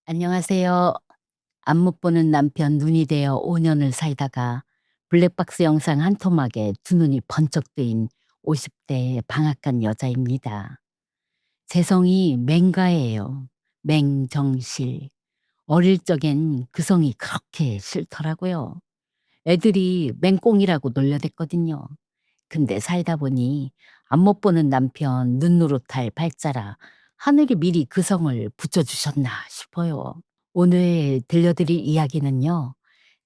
안녕하세요. 안 못 보는 남편 눈이 되어 5년을 살다가 블랙박스 영상 한 토막에 두 눈이 번쩍 뜨인 50대 방앗간 여자입니다. 재성이 맹가예요. 맹정실. 어릴 적엔 그 성이 그렇게 싫더라고요. 애들이 맹꽁이라고 놀려댔거든요. 근데 살다 보니 안 못 보는 남편 눈노릇할 발자라 하늘이 미리 그 성을 붙여주셨나 싶어요. 오늘 들려드릴 이야기는요.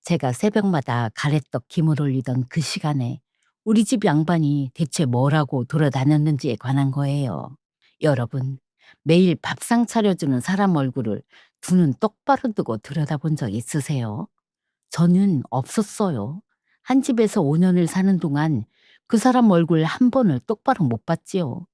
제가 새벽마다 가래떡 김을 올리던 그 시간에 우리 집 양반이 대체 뭘 하고 돌아다녔는지에 관한 거예요. 여러분, 매일 밥상 차려주는 사람 얼굴을 두 눈 똑바로 뜨고 들여다본 적 있으세요? 저는 없었어요. 한 집에서 5년을 사는 동안 그 사람 얼굴 한 번을 똑바로 못 봤지요.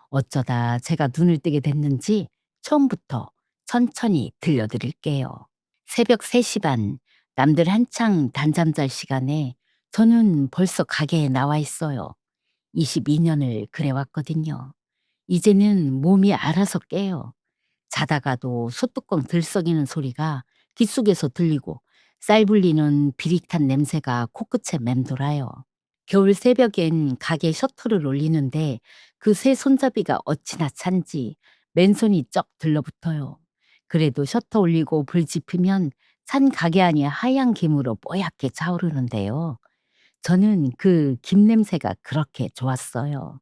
어쩌다 제가 눈을 뜨게 됐는지 처음부터 천천히 들려드릴게요. 새벽 3시 반, 남들 한창 단잠 잘 시간에 저는 벌써 가게에 나와 있어요. 22년을 그래 왔거든요. 이제는 몸이 알아서 깨요. 자다가도 소뚜껑 들썩이는 소리가 귓속에서 들리고 쌀 불리는 비릿한 냄새가 코끝에 맴돌아요. 겨울 새벽엔 가게 셔터를 올리는데 그 새 손잡이가 어찌나 찬지 맨손이 쩍 들러붙어요. 그래도 셔터 올리고 불 지피면 찬 가게 안이 하얀 김으로 뽀얗게 차오르는데요. 저는 그 김 냄새가 그렇게 좋았어요.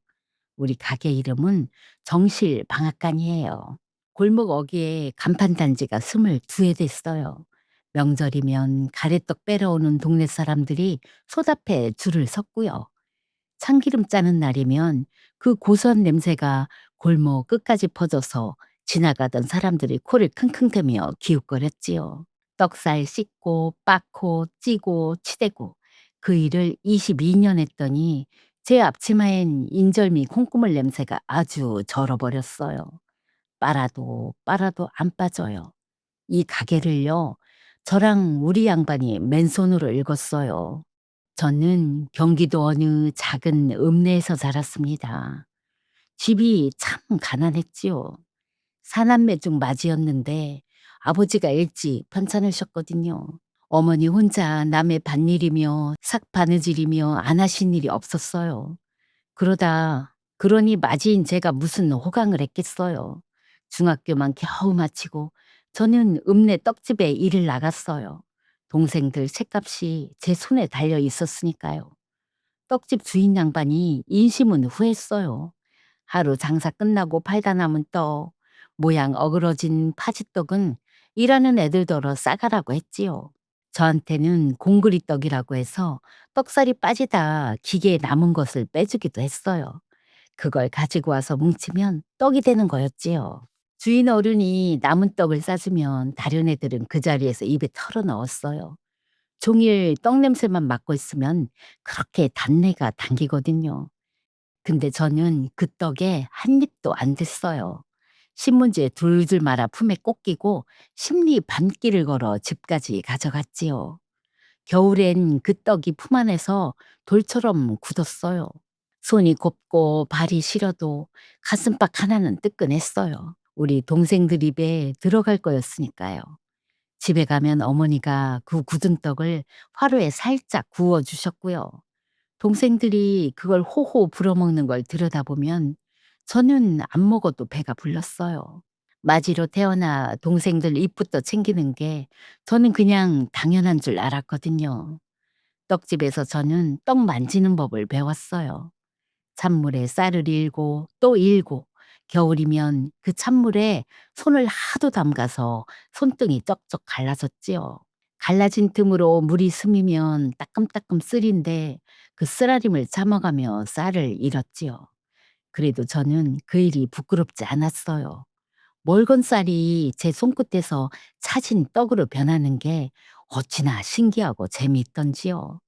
우리 가게 이름은 정실 방앗간이에요. 골목 어귀에 간판 단지가 22회 됐어요. 명절이면 가래떡 빼러 오는 동네 사람들이 소답해 줄을 섰고요. 참기름 짜는 날이면 그 고소한 냄새가 골목 끝까지 퍼져서 지나가던 사람들이 코를 킁킁대며 기웃거렸지요. 떡살 씻고 빻고 찌고 치대고 그 일을 22년 했더니 제 앞치마엔 인절미 콩고물 냄새가 아주 절어버렸어요. 빨아도 빨아도 안 빠져요. 이 가게를요, 저랑 우리 양반이 맨손으로 읽었어요. 저는 경기도 어느 작은 읍내에서 자랐습니다. 집이 참 가난했지요. 사남매 중 맞이였는데 아버지가 일찍 편찮으셨거든요. 어머니 혼자 남의 밭일이며 삭바느질이며 안 하신 일이 없었어요. 그러니 맞이인 제가 무슨 호강을 했겠어요. 중학교만 겨우 마치고 저는 읍내 떡집에 일을 나갔어요. 동생들 책값이 제 손에 달려 있었으니까요. 떡집 주인 양반이 인심은 후했어요. 하루 장사 끝나고 팔다 남은 떡, 모양 어그러진 파지떡은 일하는 애들더러 싸가라고 했지요. 저한테는 공그리 떡이라고 해서 떡살이 빠지다 기계에 남은 것을 빼주기도 했어요. 그걸 가지고 와서 뭉치면 떡이 되는 거였지요. 주인 어른이 남은 떡을 싸주면 다른 애들은 그 자리에서 입에 털어 넣었어요. 종일 떡 냄새만 맡고 있으면 그렇게 단내가 당기거든요. 근데 저는 그 떡에 한 입도 안 됐어요. 신문지에 둘둘 말아 품에 꼭 끼고 심리 밤길을 걸어 집까지 가져갔지요. 겨울엔 그 떡이 품 안에서 돌처럼 굳었어요. 손이 곱고 발이 시려도 가슴팍 하나는 뜨끈했어요. 우리 동생들 입에 들어갈 거였으니까요. 집에 가면 어머니가 그 굳은 떡을 화로에 살짝 구워 주셨고요. 동생들이 그걸 호호 불어먹는 걸 들여다보면 저는 안 먹어도 배가 불렀어요. 마지로 태어나 동생들 입부터 챙기는 게 저는 그냥 당연한 줄 알았거든요. 떡집에서 저는 떡 만지는 법을 배웠어요. 찬물에 쌀을 일고 또 일고 겨울이면 그 찬물에 손을 하도 담가서 손등이 쩍쩍 갈라졌지요. 갈라진 틈으로 물이 스미면 따끔따끔 쓰린데 그 쓰라림을 참아가며 쌀을 잃었지요. 그래도 저는 그 일이 부끄럽지 않았어요. 멀건 쌀이 제 손끝에서 차진 떡으로 변하는 게 어찌나 신기하고 재미있던지요.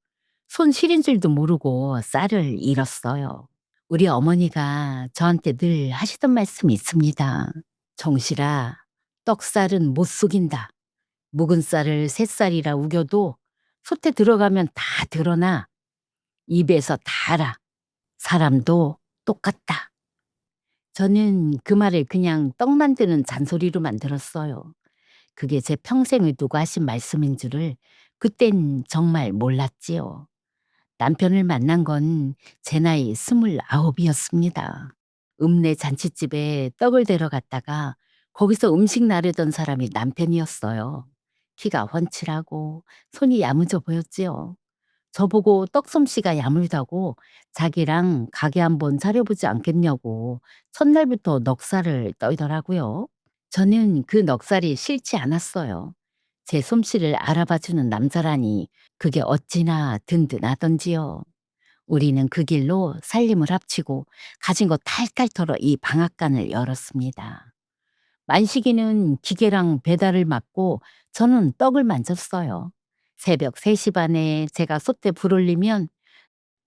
손 시린 줄도 모르고 쌀을 잃었어요. 우리 어머니가 저한테 늘 하시던 말씀이 있습니다. 정실아, 떡살은 못 속인다. 묵은 쌀을 새쌀이라 우겨도 솥에 들어가면 다 드러나. 입에서 다 알아. 사람도 똑같다. 저는 그 말을 그냥 떡 만드는 잔소리로만 들었어요. 그게 제 평생을 두고 하신 말씀인 줄을 그땐 정말 몰랐지요. 남편을 만난 건 제 나이 29이었습니다. 읍내 잔칫집에 떡을 데려 갔다가 거기서 음식 나르던 사람이 남편이었어요. 키가 훤칠하고 손이 야무져 보였지요. 저보고 떡솜씨가 야물다고 자기랑 가게 한번 차려보지 않겠냐고 첫날부터 넉살을 떨더라고요. 저는 그 넉살이 싫지 않았어요. 제 솜씨를 알아봐주는 남자라니 그게 어찌나 든든하던지요. 우리는 그 길로 살림을 합치고 가진 거 탈탈 털어 이 방앗간을 열었습니다. 만식이는 기계랑 배달을 맡고 저는 떡을 만졌어요. 새벽 3시 반에 제가 솥에 불 올리면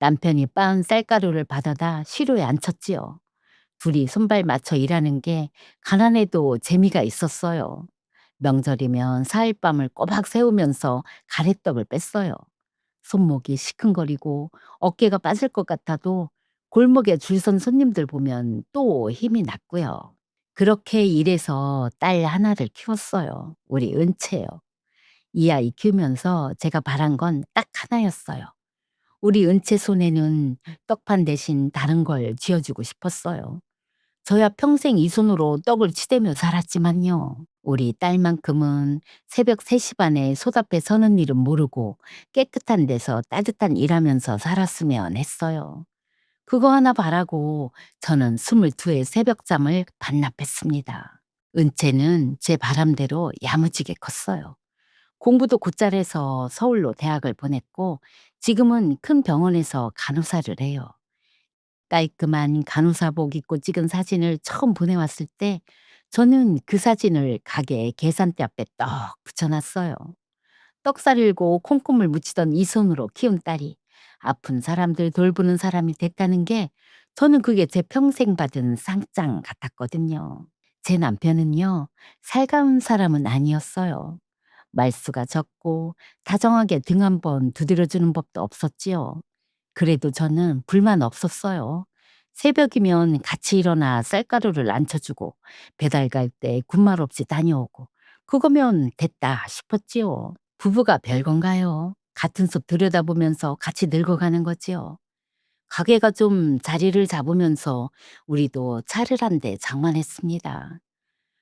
남편이 빻은 쌀가루를 받아다 시루에 앉혔지요. 둘이 손발 맞춰 일하는 게 가난해도 재미가 있었어요. 명절이면 사일밤을 꼬박 세우면서 가래떡을 뺐어요. 손목이 시큰거리고 어깨가 빠질 것 같아도 골목에 줄선 손님들 보면 또 힘이 났고요. 그렇게 일해서 딸 하나를 키웠어요. 우리 은채요. 이 아이 키우면서 제가 바란 건 딱 하나였어요. 우리 은채 손에는 떡판 대신 다른 걸 쥐어주고 싶었어요. 저야 평생 이 손으로 떡을 치대며 살았지만요. 우리 딸만큼은 새벽 3시 반에 솥 앞에 서는 일은 모르고 깨끗한 데서 따뜻한 일하면서 살았으면 했어요. 그거 하나 바라고 저는 22의 새벽잠을 반납했습니다. 은채는 제 바람대로 야무지게 컸어요. 공부도 곧잘 해서 서울로 대학을 보냈고 지금은 큰 병원에서 간호사를 해요. 깔끔한 간호사복 입고 찍은 사진을 처음 보내왔을 때 저는 그 사진을 가게 계산대 앞에 떡 붙여놨어요. 떡 싸들고 콩고물 묻히던 이 손으로 키운 딸이 아픈 사람들 돌보는 사람이 됐다는 게 저는 그게 제 평생 받은 쌍장 같았거든요. 제 남편은요, 살가운 사람은 아니었어요. 말수가 적고 다정하게 등 한번 두드려주는 법도 없었지요. 그래도 저는 불만 없었어요. 새벽이면 같이 일어나 쌀가루를 안쳐주고 배달 갈 때 군말 없이 다녀오고 그거면 됐다 싶었지요. 부부가 별건가요? 같은 숲 들여다보면서 같이 늙어가는 거지요. 가게가 좀 자리를 잡으면서 우리도 차를 한 대 장만했습니다.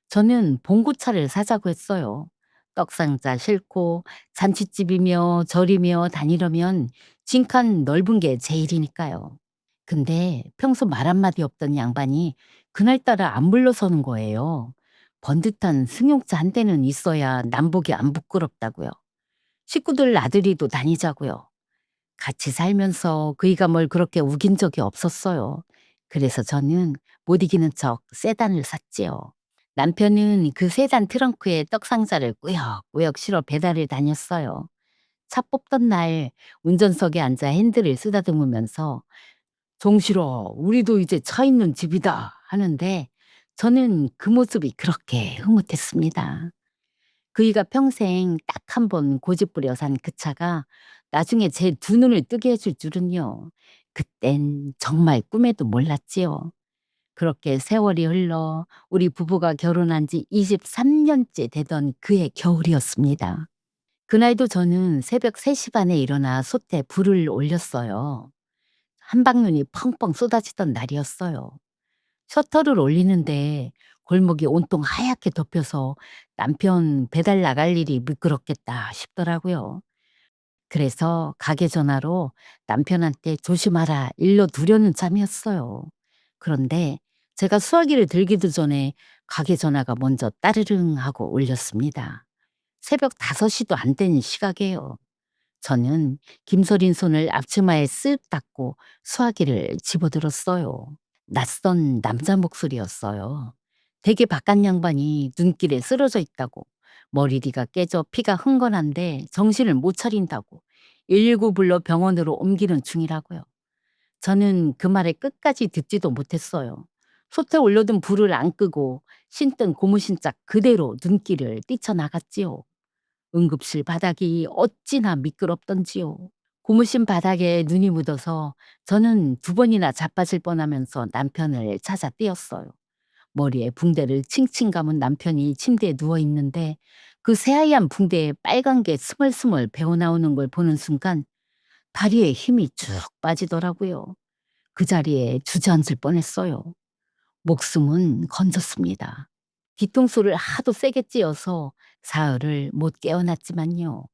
저는 봉고차를 사자고 했어요. 떡상자 싣고 잔칫집이며 절이며 다니려면 징칸 넓은 게 제일이니까요. 근데 평소 말 한마디 없던 양반이 그날따라 안 물러서는 거예요. 번듯한 승용차 한 대는 있어야 남복이 안 부끄럽다고요. 식구들 나들이도 다니자고요. 같이 살면서 그이가 뭘 그렇게 우긴 적이 없었어요. 그래서 저는 못 이기는 척 세단을 샀지요. 남편은 그 세단 트렁크에 떡 상자를 꾸역꾸역 실어 배달을 다녔어요. 차 뽑던 날 운전석에 앉아 핸들을 쓰다듬으면서 "정실아, 우리도 이제 차 있는 집이다." 하는데 저는 그 모습이 그렇게 흐뭇했습니다. 그이가 평생 딱 한 번 고집 부려 산 그 차가 나중에 제 두 눈을 뜨게 해줄 줄은요. 그땐 정말 꿈에도 몰랐지요. 그렇게 세월이 흘러 우리 부부가 결혼한 지 23년째 되던 그해 겨울이었습니다. 그날도 저는 새벽 3시 반에 일어나 솥에 불을 올렸어요. 한방눈이 펑펑 쏟아지던 날이었어요. 셔터를 올리는데 골목이 온통 하얗게 덮여서 남편 배달 나갈 일이 미끄럽겠다 싶더라고요. 그래서 가게 전화로 남편한테 "조심하라." 일러 두려는 참이었어요. 그런데 제가 수화기를 들기도 전에 가게 전화가 먼저 따르릉 하고 울렸습니다. 새벽 5시도 안 된 시각이에요. 저는 김서린 손을 앞치마에 쓱 닦고 수화기를 집어들었어요. 낯선 남자 목소리였어요. 되게 바깥 양반이 눈길에 쓰러져 있다고, 머리띠가 깨져 피가 흥건한데 정신을 못 차린다고, 119 불러 병원으로 옮기는 중이라고요. 저는 그 말을 끝까지 듣지도 못했어요. 솥에 올려둔 불을 안 끄고 신던 고무신짝 그대로 눈길을 뛰쳐나갔지요. 응급실 바닥이 어찌나 미끄럽던지요. 고무신 바닥에 눈이 묻어서 저는 2번이나 자빠질 뻔하면서 남편을 찾아 뛰었어요. 머리에 붕대를 칭칭 감은 남편이 침대에 누워 있는데 그 새하얀 붕대에 빨간 게 스멀스멀 배어 나오는 걸 보는 순간 다리에 힘이 쭉 빠지더라고요. 그 자리에 주저앉을 뻔했어요. 목숨은 건졌습니다. 뒤통수를 하도 세게 찧어서 사흘을 못 깨어났지만요.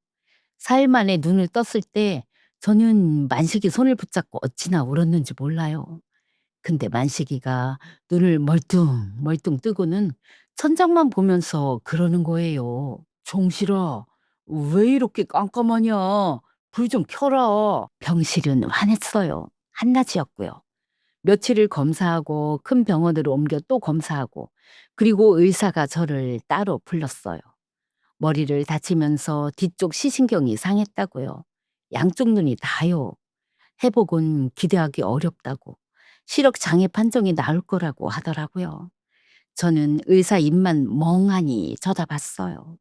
사일 만에 눈을 떴을 때 저는 만식이 손을 붙잡고 어찌나 울었는지 몰라요. 근데 만식이가 눈을 멀뚱멀뚱 뜨고는 천장만 보면서 그러는 거예요. "정실아, 왜 이렇게 깜깜하냐? 불 좀 켜라." 병실은 환했어요. 한낮이었고요. 며칠을 검사하고 큰 병원으로 옮겨 또 검사하고 그리고 의사가 저를 따로 불렀어요. 머리를 다치면서 뒤쪽 시신경이 상했다고요. 양쪽 눈이 다요. 회복은 기대하기 어렵다고. 시력 장애 판정이 나올 거라고 하더라고요. 저는 의사 입만 멍하니 쳐다봤어요.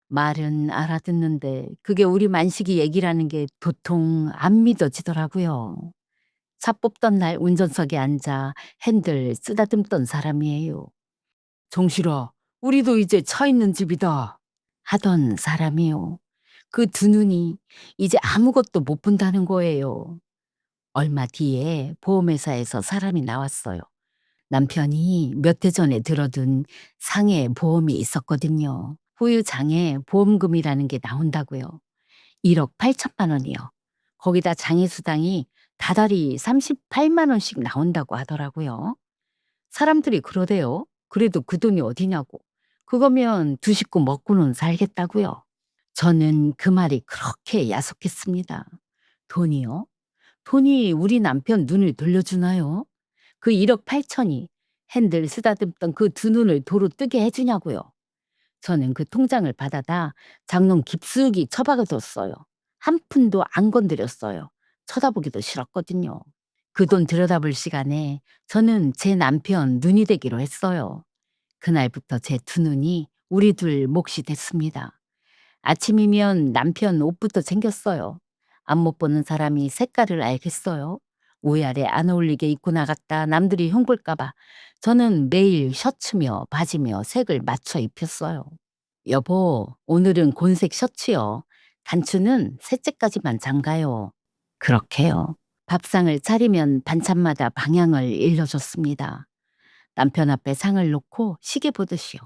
말은 알아듣는데 그게 우리 만식이 얘기라는 게 도통 안 믿어지더라고요. 차 뽑던 날 운전석에 앉아 핸들 쓰다듬던 사람이에요. "정실아, 우리도 이제 차 있는 집이다." 하던 사람이요. 그 두 눈이 이제 아무것도 못 본다는 거예요. 얼마 뒤에 보험회사에서 사람이 나왔어요. 남편이 몇 해 전에 들어둔 상해 보험이 있었거든요. 후유장애 보험금이라는 게 나온다고요. 1억 8천만 원이요. 거기다 장애수당이 다달이 38만 원씩 나온다고 하더라고요. 사람들이 그러대요. 그래도 그 돈이 어디냐고. 그거면 두 식구 먹고는 살겠다고요. 저는 그 말이 그렇게 야속했습니다. 돈이요? 돈이 우리 남편 눈을 돌려주나요? 그 1억 8천이 핸들 쓰다듬던 그 두 눈을 도로 뜨게 해주냐고요. 저는 그 통장을 받아다 장롱 깊숙이 처박아뒀어요. 한 푼도 안 건드렸어요. 쳐다보기도 싫었거든요. 그 돈 들여다볼 시간에 저는 제 남편 눈이 되기로 했어요. 그날부터 제 두 눈이 우리 둘 몫이 됐습니다. 아침이면 남편 옷부터 챙겼어요. 앞 못 보는 사람이 색깔을 알겠어요. 위아래 안 어울리게 입고 나갔다 남들이 흉볼까 봐 저는 매일 셔츠며 바지며 색을 맞춰 입혔어요. "여보, 오늘은 곤색 셔츠요. 단추는 셋째까지만 잠가요." 그렇게요. 밥상을 차리면 반찬마다 방향을 일러줬습니다. 남편 앞에 상을 놓고 시계 보듯이요.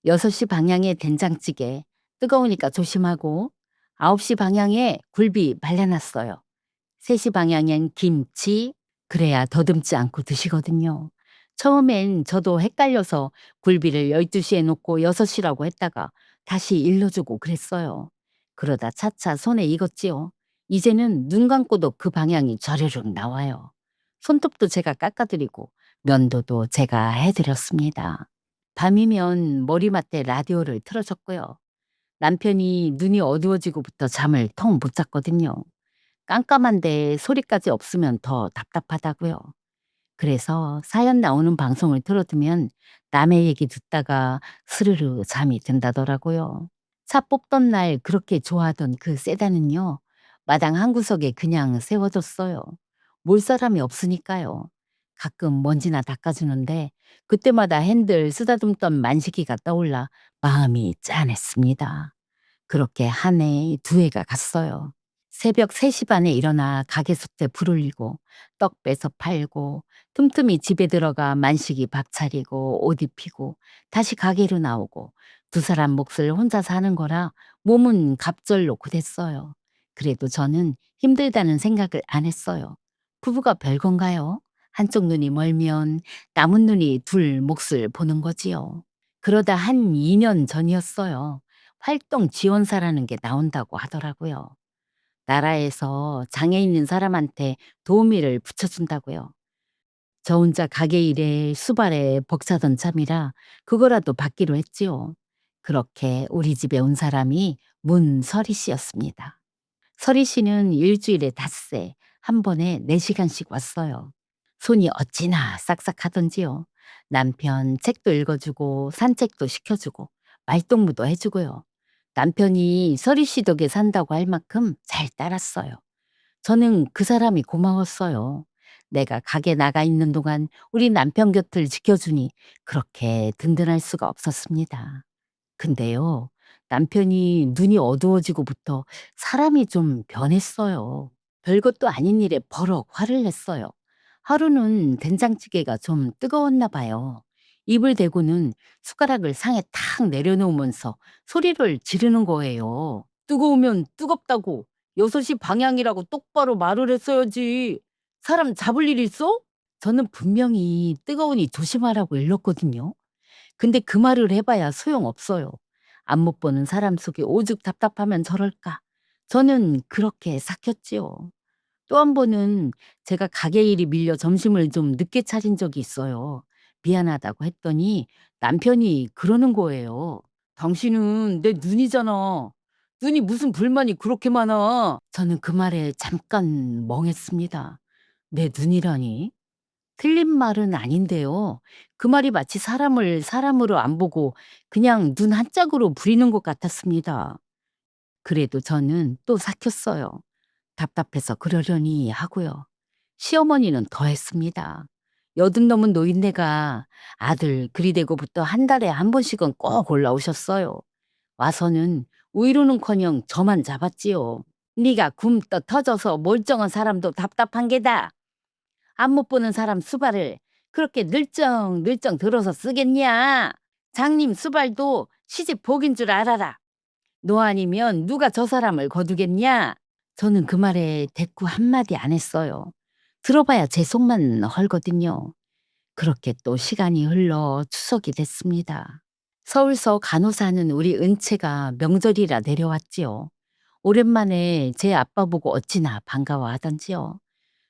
6시 방향에 된장찌개, 뜨거우니까 조심하고. 9시 방향에 굴비 말려놨어요. 3시 방향엔 김치, 그래야 더듬지 않고 드시거든요. 처음엔 저도 헷갈려서 굴비를 12시에 놓고 6시라고 했다가 다시 일러주고 그랬어요. 그러다 차차 손에 익었지요. 이제는 눈 감고도 그 방향이 저르륵 나와요. 손톱도 제가 깎아드리고 면도도 제가 해드렸습니다. 밤이면 머리맡에 라디오를 틀어줬고요. 남편이 눈이 어두워지고부터 잠을 통 못 잤거든요. 깜깜한데 소리까지 없으면 더 답답하다고요. 그래서 사연 나오는 방송을 틀어두면 남의 얘기 듣다가 스르르 잠이 든다더라고요. 차 뽑던 날 그렇게 좋아하던 그 세단은요. 마당 한 구석에 그냥 세워뒀어요. 몰 사람이 없으니까요. 가끔 먼지나 닦아주는데 그때마다 핸들 쓰다듬던 만식이가 떠올라 마음이 짠했습니다. 그렇게 한 해, 두 해가 갔어요. 새벽 3시 반에 일어나 가게 솥에 불 올리고 떡 빼서 팔고 틈틈이 집에 들어가 만식이 밥 차리고 옷 입히고 다시 가게로 나오고 두 사람 몫을 혼자 사는 거라 몸은 갑절로 고됐어요. 그래도 저는 힘들다는 생각을 안 했어요. 부부가 별건가요? 한쪽 눈이 멀면 남은 눈이 둘 몫을 보는 거지요. 그러다 한 2년 전이었어요. 활동 지원사라는 게 나온다고 하더라고요. 나라에서 장애 있는 사람한테 도우미를 붙여준다고요. 저 혼자 가게 일에 수발에 벅차던 참이라 그거라도 받기로 했지요. 그렇게 우리 집에 온 사람이 문설희 씨였습니다. 설희 씨는 일주일에 닷새 한 번에 4시간씩 왔어요. 손이 어찌나 싹싹하던지요. 남편 책도 읽어주고 산책도 시켜주고 말동무도 해주고요. 남편이 설희 씨 덕에 산다고 할 만큼 잘 따랐어요. 저는 그 사람이 고마웠어요. 내가 가게 나가 있는 동안 우리 남편 곁을 지켜주니 그렇게 든든할 수가 없었습니다. 근데요, 남편이 눈이 어두워지고부터 사람이 좀 변했어요. 별것도 아닌 일에 버럭 화를 냈어요. 하루는 된장찌개가 좀 뜨거웠나 봐요. 입을 대고는 숟가락을 상에 탁 내려놓으면서 소리를 지르는 거예요. 뜨거우면 뜨겁다고 6시 방향이라고 똑바로 말을 했어야지. 사람 잡을 일 있어? 저는 분명히 뜨거우니 조심하라고 일렀거든요. 근데 그 말을 해봐야 소용없어요. 안 못 보는 사람 속에 오죽 답답하면 저럴까. 저는 그렇게 삭혔지요. 또 한 번은 제가 가게 일이 밀려 점심을 좀 늦게 차린 적이 있어요. 미안하다고 했더니 남편이 그러는 거예요. 당신은 내 눈이잖아. 눈이 무슨 불만이 그렇게 많아. 저는 그 말에 잠깐 멍했습니다. 내 눈이라니? 틀린 말은 아닌데요. 그 말이 마치 사람을 사람으로 안 보고 그냥 눈 한 짝으로 부리는 것 같았습니다. 그래도 저는 또 삭혔어요. 답답해서 그러려니 하고요. 시어머니는 더했습니다. 여든 넘은 노인네가 아들 그리되고부터 한 달에 한 번씩은 꼭 올라오셨어요. 와서는 위로는커녕 저만 잡았지요. 네가 굼떠 터져서 멀쩡한 사람도 답답한 게다. 안 못 보는 사람 수발을 그렇게 늘쩡늘쩡 들어서 쓰겠냐. 장님 수발도 시집 복인 줄 알아라. 너 아니면 누가 저 사람을 거두겠냐? 저는 그 말에 대꾸 한마디 안 했어요. 들어봐야 제 속만 헐거든요. 그렇게 또 시간이 흘러 추석이 됐습니다. 서울서 간호사는 우리 은채가 명절이라 내려왔지요. 오랜만에 제 아빠 보고 어찌나 반가워하던지요.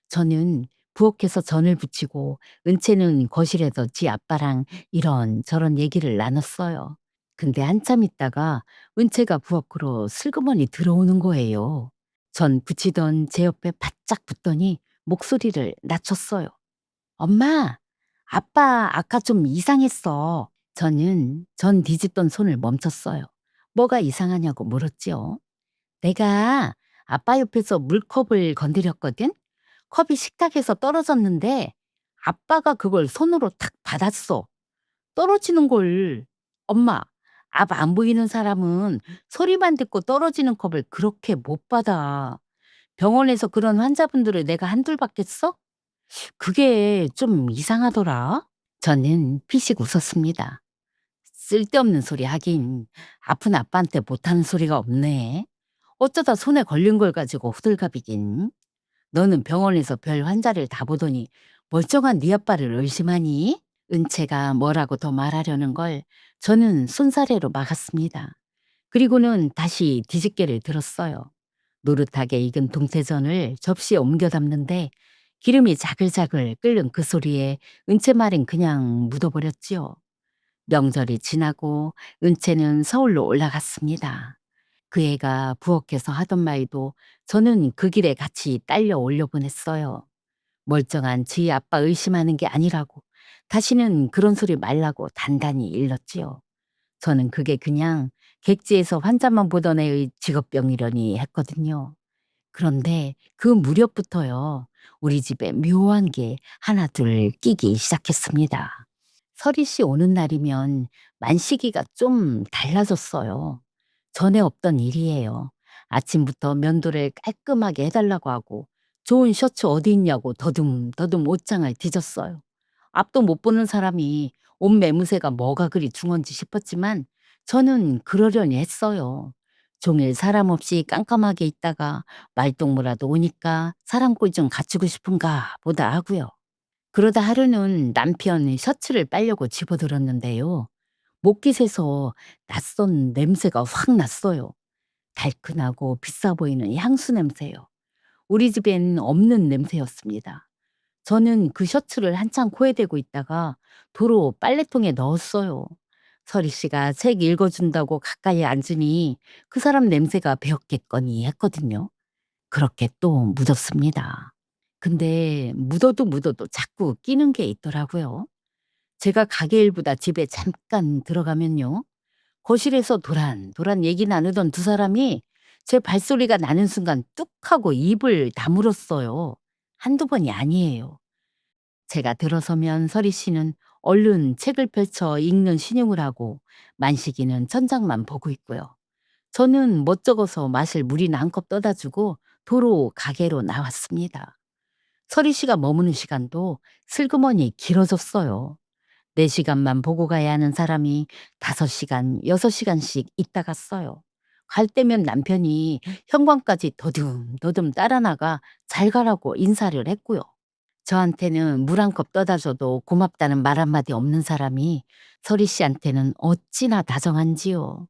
저는 부엌에서 전을 부치고 은채는 거실에서 지 아빠랑 이런저런 얘기를 나눴어요. 근데 한참 있다가 은채가 부엌으로 슬그머니 들어오는 거예요. 전 부치던 제 옆에 바짝 붙더니 목소리를 낮췄어요. 엄마, 아빠 아까 좀 이상했어. 저는 전 뒤집던 손을 멈췄어요. 뭐가 이상하냐고 물었지요. 내가 아빠 옆에서 물컵을 건드렸거든? 컵이 식탁에서 떨어졌는데 아빠가 그걸 손으로 탁 받았어. 떨어지는 걸. 엄마, 앞 안 보이는 사람은 소리만 듣고 떨어지는 컵을 그렇게 못 받아. 병원에서 그런 환자분들을 내가 한둘 봤겠어? 그게 좀 이상하더라. 저는 피식 웃었습니다. 쓸데없는 소리 하긴. 아픈 아빠한테 못하는 소리가 없네. 어쩌다 손에 걸린 걸 가지고 호들갑이긴. 너는 병원에서 별 환자를 다 보더니 멀쩡한 네 아빠를 의심하니? 은채가 뭐라고 더 말하려는 걸 저는 손사래로 막았습니다. 그리고는 다시 뒤집개를 들었어요. 노릇하게 익은 동태전을 접시에 옮겨 담는데 기름이 자글자글 끓는 그 소리에 은채 말은 그냥 묻어버렸지요. 명절이 지나고 은채는 서울로 올라갔습니다. 그 애가 부엌에서 하던 말도 저는 그 길에 같이 딸려 올려보냈어요. 멀쩡한 지 아빠 의심하는 게 아니라고 다시는 그런 소리 말라고 단단히 일렀지요. 저는 그게 그냥 객지에서 환자만 보던 애의 직업병이려니 했거든요. 그런데 그 무렵부터요. 우리 집에 묘한 게 하나둘 끼기 시작했습니다. 설이 씨 오는 날이면 만식이가 좀 달라졌어요. 전에 없던 일이에요. 아침부터 면도를 깔끔하게 해달라고 하고 좋은 셔츠 어디 있냐고 더듬더듬 옷장을 뒤졌어요. 앞도 못 보는 사람이 옷 매무새가 뭐가 그리 중한지 싶었지만 저는 그러려니 했어요. 종일 사람 없이 깜깜하게 있다가 말동무라도 오니까 사람 꼴 좀 갖추고 싶은가 보다 하고요. 그러다 하루는 남편 셔츠를 빨려고 집어들었는데요. 목깃에서 낯선 냄새가 확 났어요. 달큰하고 비싸 보이는 향수 냄새요. 우리 집엔 없는 냄새였습니다. 저는 그 셔츠를 한참 코에 대고 있다가 도로 빨래통에 넣었어요. 서리 씨가 책 읽어준다고 가까이 앉으니 그 사람 냄새가 배었겠거니 했거든요. 그렇게 또 묻었습니다. 근데 묻어도 묻어도 자꾸 끼는 게 있더라고요. 제가 가게 일보다 집에 잠깐 들어가면요. 거실에서 도란도란 얘기 나누던 두 사람이 제 발소리가 나는 순간 뚝 하고 입을 다물었어요. 한두 번이 아니에요. 제가 들어서면 서리 씨는 얼른 책을 펼쳐 읽는 신용을 하고 만식이는 천장만 보고 있고요. 저는 멋쩍어서 마실 물이나 한 컵 떠다 주고 도로 가게로 나왔습니다. 서리 씨가 머무는 시간도 슬그머니 길어졌어요. 4시간만 보고 가야 하는 사람이 5시간, 6시간씩 있다 갔어요. 갈 때면 남편이 현관까지 더듬더듬 따라 나가 잘 가라고 인사를 했고요. 저한테는 물 한 컵 떠다 줘도 고맙다는 말 한마디 없는 사람이 서리 씨한테는 어찌나 다정한지요.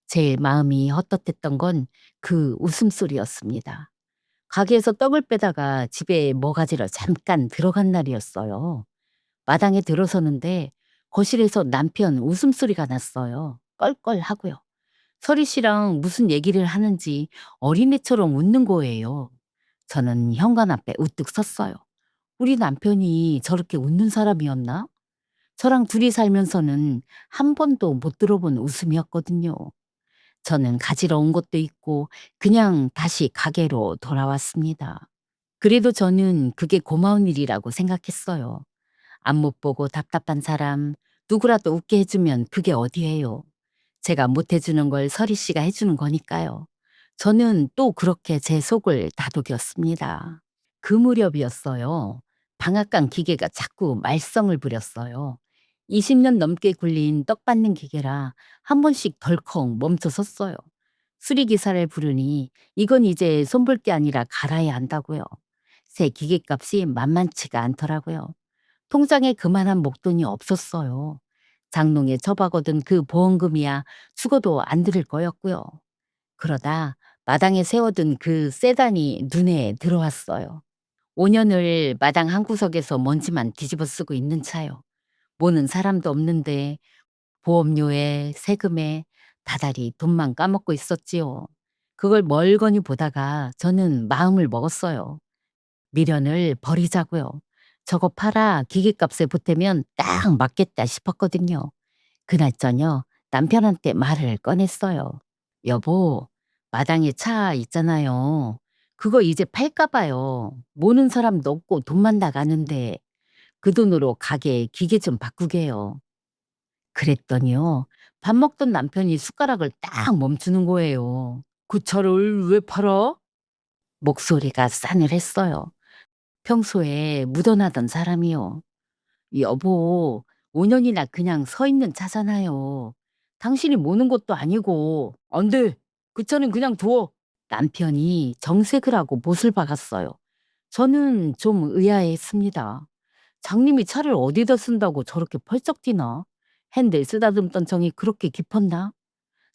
제일 마음이 헛헛했던 건 그 웃음소리였습니다. 가게에서 떡을 빼다가 집에 뭐 가지러 잠깐 들어간 날이었어요. 마당에 들어서는데 거실에서 남편 웃음소리가 났어요. 껄껄하고요. 서리 씨랑 무슨 얘기를 하는지 어린애처럼 웃는 거예요. 저는 현관 앞에 우뚝 섰어요. 우리 남편이 저렇게 웃는 사람이었나? 저랑 둘이 살면서는 한 번도 못 들어본 웃음이었거든요. 저는 가지러 온 것도 있고 그냥 다시 가게로 돌아왔습니다. 그래도 저는 그게 고마운 일이라고 생각했어요. 앞 못 보고 답답한 사람 누구라도 웃게 해주면 그게 어디예요. 제가 못 해주는 걸 서리 씨가 해주는 거니까요. 저는 또 그렇게 제 속을 다독였습니다. 그 무렵이었어요. 방앗간 기계가 자꾸 말썽을 부렸어요. 20년 넘게 굴린 떡 받는 기계라 한 번씩 덜컥 멈춰 섰어요. 수리기사를 부르니 이건 이제 손볼 게 아니라 갈아야 한다고요. 새 기계값이 만만치가 않더라고요. 통장에 그만한 목돈이 없었어요. 장롱에 처박아둔 그 보험금이야 죽어도 안 들을 거였고요. 그러다 마당에 세워둔 그 세단이 눈에 들어왔어요. 5년을 마당 한 구석에서 먼지만 뒤집어 쓰고 있는 차요. 모는 사람도 없는데 보험료에 세금에 다달이 돈만 까먹고 있었지요. 그걸 멀거니 보다가 저는 마음을 먹었어요. 미련을 버리자고요. 저거 팔아 기계값에 보태면 딱 맞겠다 싶었거든요. 그날 저녁 남편한테 말을 꺼냈어요. 여보, 마당에 차 있잖아요. 그거 이제 팔까 봐요. 모는 사람도 없고 돈만 나가는데 그 돈으로 가게 기계 좀 바꾸게요. 그랬더니요. 밥 먹던 남편이 숟가락을 딱 멈추는 거예요. 그 차를 왜 팔아? 목소리가 싸늘했어요. 평소에 묻어나던 사람이요. 여보, 5년이나 그냥 서 있는 차잖아요. 당신이 모는 것도 아니고. 안 돼. 그 차는 그냥 둬. 남편이 정색을 하고 못을 박았어요. 저는 좀 의아했습니다. 장님이 차를 어디다 쓴다고 저렇게 펄쩍 뛰나? 핸들 쓰다듬던 정이 그렇게 깊었나?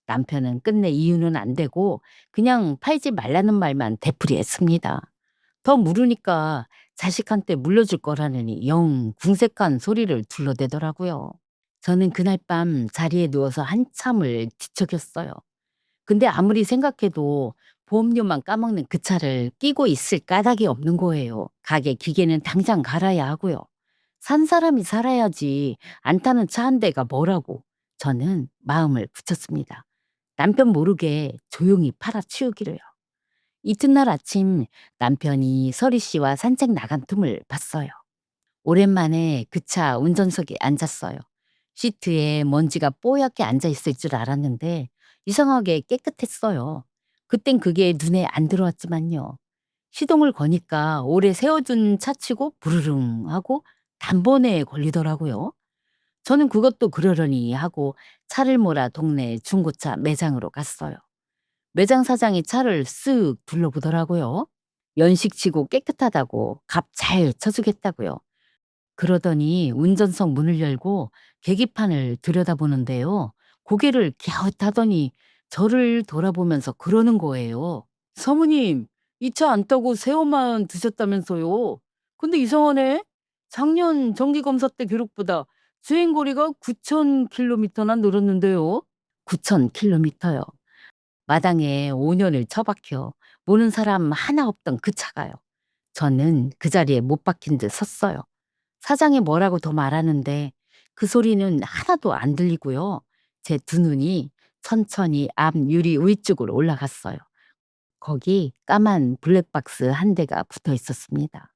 남편은 끝내 이유는 안 되고 그냥 팔지 말라는 말만 되풀이했습니다. 더 물으니까 자식한테 물려줄 거라느니 영 궁색한 소리를 둘러대더라고요. 저는 그날 밤 자리에 누워서 한참을 뒤척였어요. 근데 아무리 생각해도 보험료만 까먹는 그 차를 끼고 있을 까닭이 없는 거예요. 가게 기계는 당장 갈아야 하고요. 산 사람이 살아야지 안 타는 차 한 대가 뭐라고. 저는 마음을 굳혔습니다. 남편 모르게 조용히 팔아치우기로요. 이튿날 아침 남편이 서리 씨와 산책 나간 틈을 봤어요. 오랜만에 그 차 운전석에 앉았어요. 시트에 먼지가 뽀얗게 앉아 있을 줄 알았는데 이상하게 깨끗했어요. 그땐 그게 눈에 안 들어왔지만요. 시동을 거니까 오래 세워둔 차치고 부르릉 하고 단번에 걸리더라고요. 저는 그것도 그러려니 하고 차를 몰아 동네 중고차 매장으로 갔어요. 매장 사장이 차를 쓱 둘러보더라고요. 연식치고 깨끗하다고 값 잘 쳐주겠다고요. 그러더니 운전석 문을 열고 계기판을 들여다보는데요. 고개를 갸웃하더니 저를 돌아보면서 그러는 거예요. 사모님, 이 차 안 타고 세월만 드셨다면서요. 근데 이상하네. 작년 정기검사 때 기록보다 주행거리가 9,000km나 늘었는데요. 9,000km요. 마당에 5년을 처박혀 모는 사람 하나 없던 그 차가요. 저는 그 자리에 못 박힌 듯 섰어요. 사장이 뭐라고 더 말하는데 그 소리는 하나도 안 들리고요. 제 두 눈이 천천히 앞 유리 위쪽으로 올라갔어요. 거기 까만 블랙박스 한 대가 붙어 있었습니다.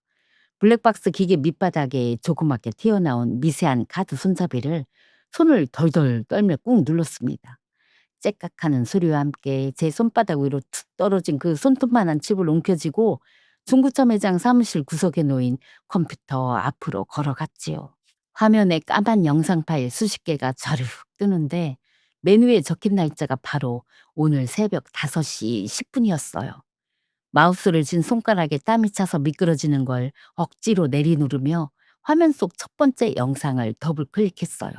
블랙박스 기계 밑바닥에 조그맣게 튀어나온 미세한 카드 손잡이를 손을 덜덜 떨며 꾹 눌렀습니다. 째깍하는 소리와 함께 제 손바닥 위로 툭 떨어진 그 손톱만한 칩을 움켜쥐고 중구청 매장 사무실 구석에 놓인 컴퓨터 앞으로 걸어갔지요. 화면에 까만 영상 파일 수십 개가 자르륵 뜨는데 메뉴에 적힌 날짜가 바로 오늘 새벽 5시 10분이었어요. 마우스를 쥔 손가락에 땀이 차서 미끄러지는 걸 억지로 내리누르며 화면 속 첫 번째 영상을 더블 클릭했어요.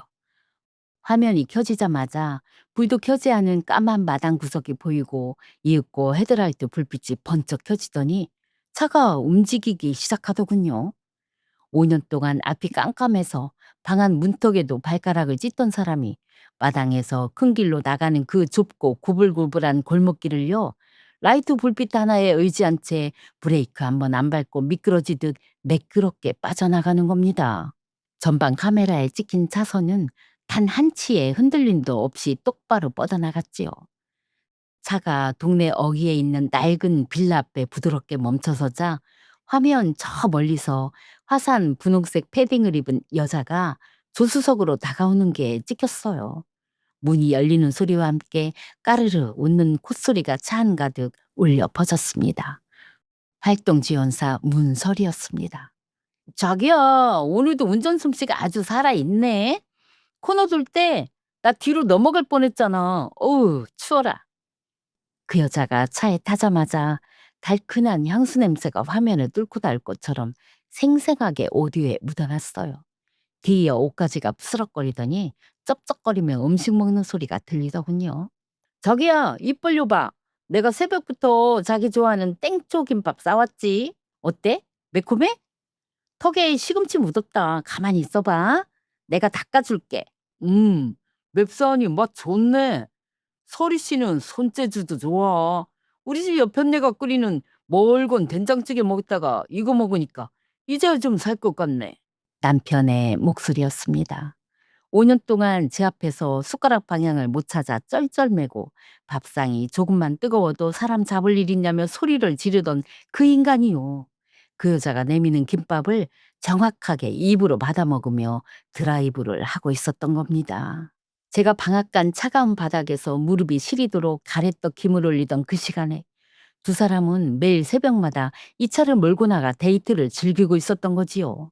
화면이 켜지자마자 불도 켜지 않은 까만 마당 구석이 보이고 이윽고 헤드라이트 불빛이 번쩍 켜지더니 차가 움직이기 시작하더군요. 5년 동안 앞이 깜깜해서 방 안 문턱에도 발가락을 찢던 사람이 마당에서 큰 길로 나가는 그 좁고 구불구불한 골목길을요. 라이트 불빛 하나에 의지한 채 브레이크 한번 안 밟고 미끄러지듯 매끄럽게 빠져나가는 겁니다. 전방 카메라에 찍힌 차선은 단 한 치의 흔들림도 없이 똑바로 뻗어나갔지요. 차가 동네 어귀에 있는 낡은 빌라 앞에 부드럽게 멈춰서자 화면 저 멀리서 화산 분홍색 패딩을 입은 여자가 조수석으로 다가오는 게 찍혔어요. 문이 열리는 소리와 함께 까르르 웃는 콧소리가 차 한가득 울려 퍼졌습니다. 활동지원사 문설이었습니다. 자기야, 오늘도 운전 솜씨가 아주 살아있네. 코너 돌 때 나 뒤로 넘어갈 뻔했잖아. 어우, 추워라. 그 여자가 차에 타자마자 달큰한 향수 냄새가 화면을 뚫고 닿을 것처럼 생생하게 오디오에 묻어났어요. 뒤이어 옷가지가 부스럭거리더니 쩝쩝거리며 음식 먹는 소리가 들리더군요. 저기야, 입 벌려봐. 내가 새벽부터 자기 좋아하는 땡초 김밥 싸왔지. 어때? 매콤해? 턱에 시금치 묻었다. 가만히 있어봐. 내가 닦아줄게. 음, 맵싸니 맛 좋네. 서리 씨는 손재주도 좋아. 우리 집 옆편네가 끓이는 멀건 된장찌개 먹다가 이거 먹으니까 이제야 좀 살 것 같네. 남편의 목소리였습니다. 5년 동안 제 앞에서 숟가락 방향을 못 찾아 쩔쩔매고 밥상이 조금만 뜨거워도 사람 잡을 일 있냐며 소리를 지르던 그 인간이요. 그 여자가 내미는 김밥을 정확하게 입으로 받아 먹으며 드라이브를 하고 있었던 겁니다. 제가 방앗간 차가운 바닥에서 무릎이 시리도록 가래떡 김을 올리던 그 시간에 두 사람은 매일 새벽마다 이 차를 몰고 나가 데이트를 즐기고 있었던 거지요.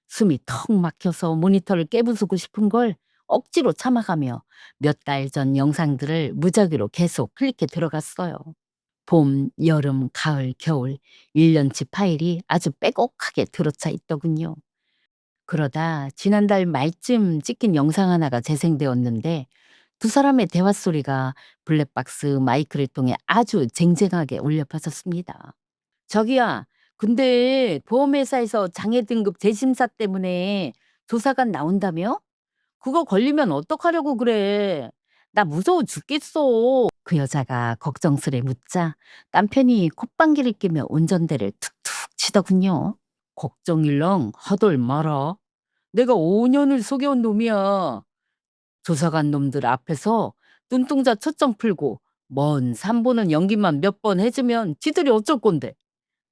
숨이 턱 막혀서 모니터를 깨부수고 싶은 걸 억지로 참아가며 몇 달 전 영상들을 무작위로 계속 클릭해 들어갔어요. 봄, 여름, 가을, 겨울 1년치 파일이 아주 빼곡하게 들어차 있더군요. 그러다 지난달 말쯤 찍힌 영상 하나가 재생되었는데 두 사람의 대화 소리가 블랙박스 마이크를 통해 아주 쟁쟁하게 울려 퍼졌습니다. 저기야, 근데 보험회사에서 장애 등급 재심사 때문에 조사관 나온다며? 그거 걸리면 어떡하려고 그래? 나 무서워 죽겠어. 그 여자가 걱정스레 묻자 남편이 콧방귀를 뀌며 운전대를 툭툭 치더군요. 걱정일랑 하덜 마라. 내가 5년을 속여온 놈이야. 조사관 놈들 앞에서 눈동자 초점 풀고 먼 산 보는 연기만 몇 번 해주면 지들이 어쩔 건데.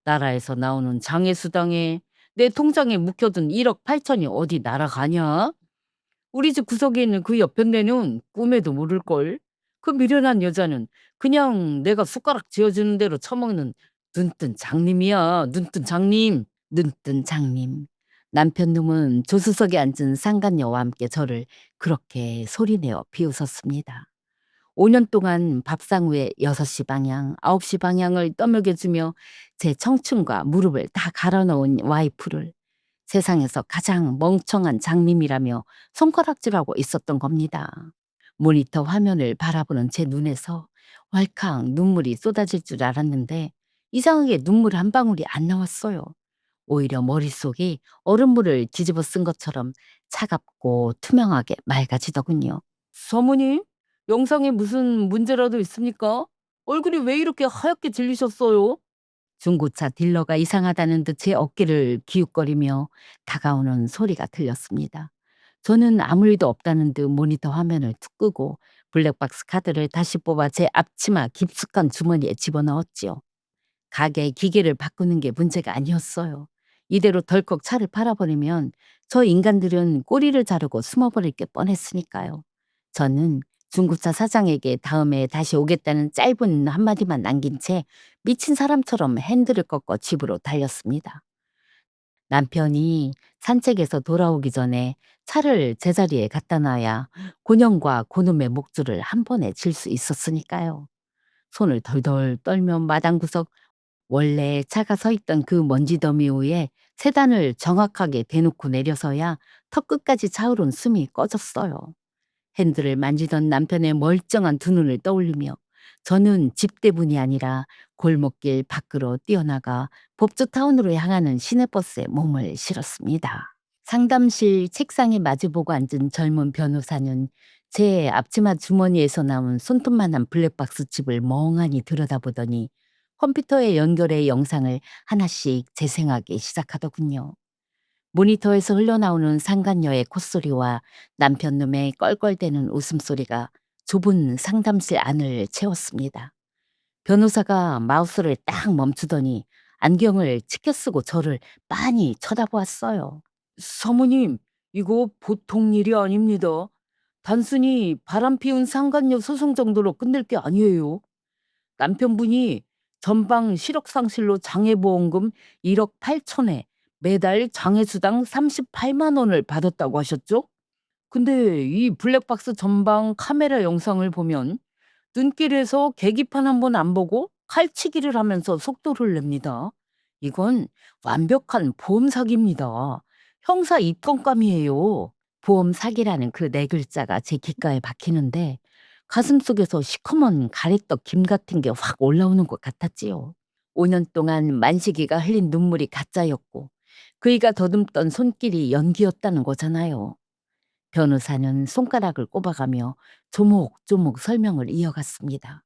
나라에서 나오는 장애수당에 내 통장에 묵혀둔 1억 8천이 어디 날아가냐? 우리 집 구석에 있는 그 옆편네는 꿈에도 모를걸. 그 미련한 여자는 그냥 내가 숟가락 쥐어주는 대로 처먹는 눈뜬 장님이야. 눈뜬 장님. 눈뜬 장님. 남편 놈은 조수석에 앉은 상간녀와 함께 저를 그렇게 소리내어 비웃었습니다. 5년 동안 밥상 위에 6시 방향, 9시 방향을 떠먹여주며 제 청춘과 무릎을 다 갈아넣은 와이프를 세상에서 가장 멍청한 장님이라며 손가락질하고 있었던 겁니다. 모니터 화면을 바라보는 제 눈에서 왈칵 눈물이 쏟아질 줄 알았는데 이상하게 눈물 한 방울이 안 나왔어요. 오히려 머릿속이 얼음물을 뒤집어 쓴 것처럼 차갑고 투명하게 맑아지더군요. 사모님, 영상에 무슨 문제라도 있습니까? 얼굴이 왜 이렇게 하얗게 질리셨어요? 중고차 딜러가 이상하다는 듯 제 어깨를 기웃거리며 다가오는 소리가 들렸습니다. 저는 아무 일도 없다는 듯 모니터 화면을 툭 끄고 블랙박스 카드를 다시 뽑아 제 앞치마 깊숙한 주머니에 집어넣었지요. 가게 기계를 바꾸는 게 문제가 아니었어요. 이대로 덜컥 차를 팔아버리면 저 인간들은 꼬리를 자르고 숨어버릴 게 뻔했으니까요. 저는 중고차 사장에게 다음에 다시 오겠다는 짧은 한마디만 남긴 채 미친 사람처럼 핸들을 꺾어 집으로 달렸습니다. 남편이 산책에서 돌아오기 전에 차를 제자리에 갖다 놔야 곤형과 고놈의 목줄을 한 번에 질 수 있었으니까요. 손을 덜덜 떨며 마당 구석 원래 차가 서 있던 그 먼지 더미 위에 세단을 정확하게 대놓고 내려서야 턱 끝까지 차오른 숨이 꺼졌어요. 핸들을 만지던 남편의 멀쩡한 두 눈을 떠올리며 저는 집대분이 아니라 골목길 밖으로 뛰어나가 법조타운으로 향하는 시내버스에 몸을 실었습니다. 상담실 책상에 마주보고 앉은 젊은 변호사는 제 앞치마 주머니에서 나온 손톱만한 블랙박스 칩을 멍하니 들여다보더니 컴퓨터에 연결해 영상을 하나씩 재생하기 시작하더군요. 모니터에서 흘러나오는 상간녀의 콧소리와 남편 놈의 껄껄대는 웃음소리가 좁은 상담실 안을 채웠습니다. 변호사가 마우스를 딱 멈추더니 안경을 치켜 쓰고 저를 빤히 쳐다보았어요. 사모님, 이거 보통 일이 아닙니다. 단순히 바람 피운 상간녀 소송 정도로 끝낼 게 아니에요. 남편분이 전방 실업상실로 장애보험금 1억 8천에 매달 장애수당 38만 원을 받았다고 하셨죠? 근데 이 블랙박스 전방 카메라 영상을 보면 눈길에서 계기판 한 번 안 보고 칼치기를 하면서 속도를 냅니다. 이건 완벽한 보험 사기입니다. 형사 입건감이에요. 보험 사기라는 그 네 글자가 제 귓가에 박히는데 가슴속에서 시커먼 가래떡 김 같은 게 확 올라오는 것 같았지요. 5년 동안 만식이가 흘린 눈물이 가짜였고 그이가 더듬던 손길이 연기였다는 거잖아요. 변호사는 손가락을 꼽아가며 조목조목 설명을 이어갔습니다.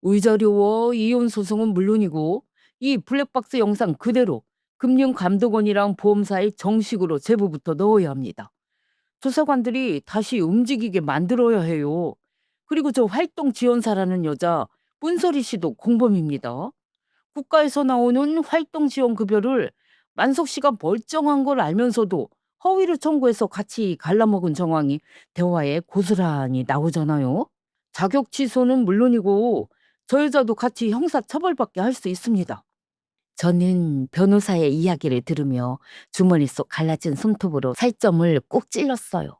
의자료와 이혼 소송은 물론이고 이 블랙박스 영상 그대로 금융감독원이랑 보험사에 정식으로 제보부터 넣어야 합니다. 조사관들이 다시 움직이게 만들어야 해요. 그리고 저 활동 지원사라는 여자 문소리 씨도 공범입니다. 국가에서 나오는 활동 지원 급여를 만석 씨가 멀쩡한 걸 알면서도 허위를 청구해서 같이 갈라먹은 정황이 대화에 고스란히 나오잖아요. 자격 취소는 물론이고 저 여자도 같이 형사 처벌받게 할 수 있습니다. 저는 변호사의 이야기를 들으며 주머니 속 갈라진 손톱으로 살점을 꼭 찔렀어요.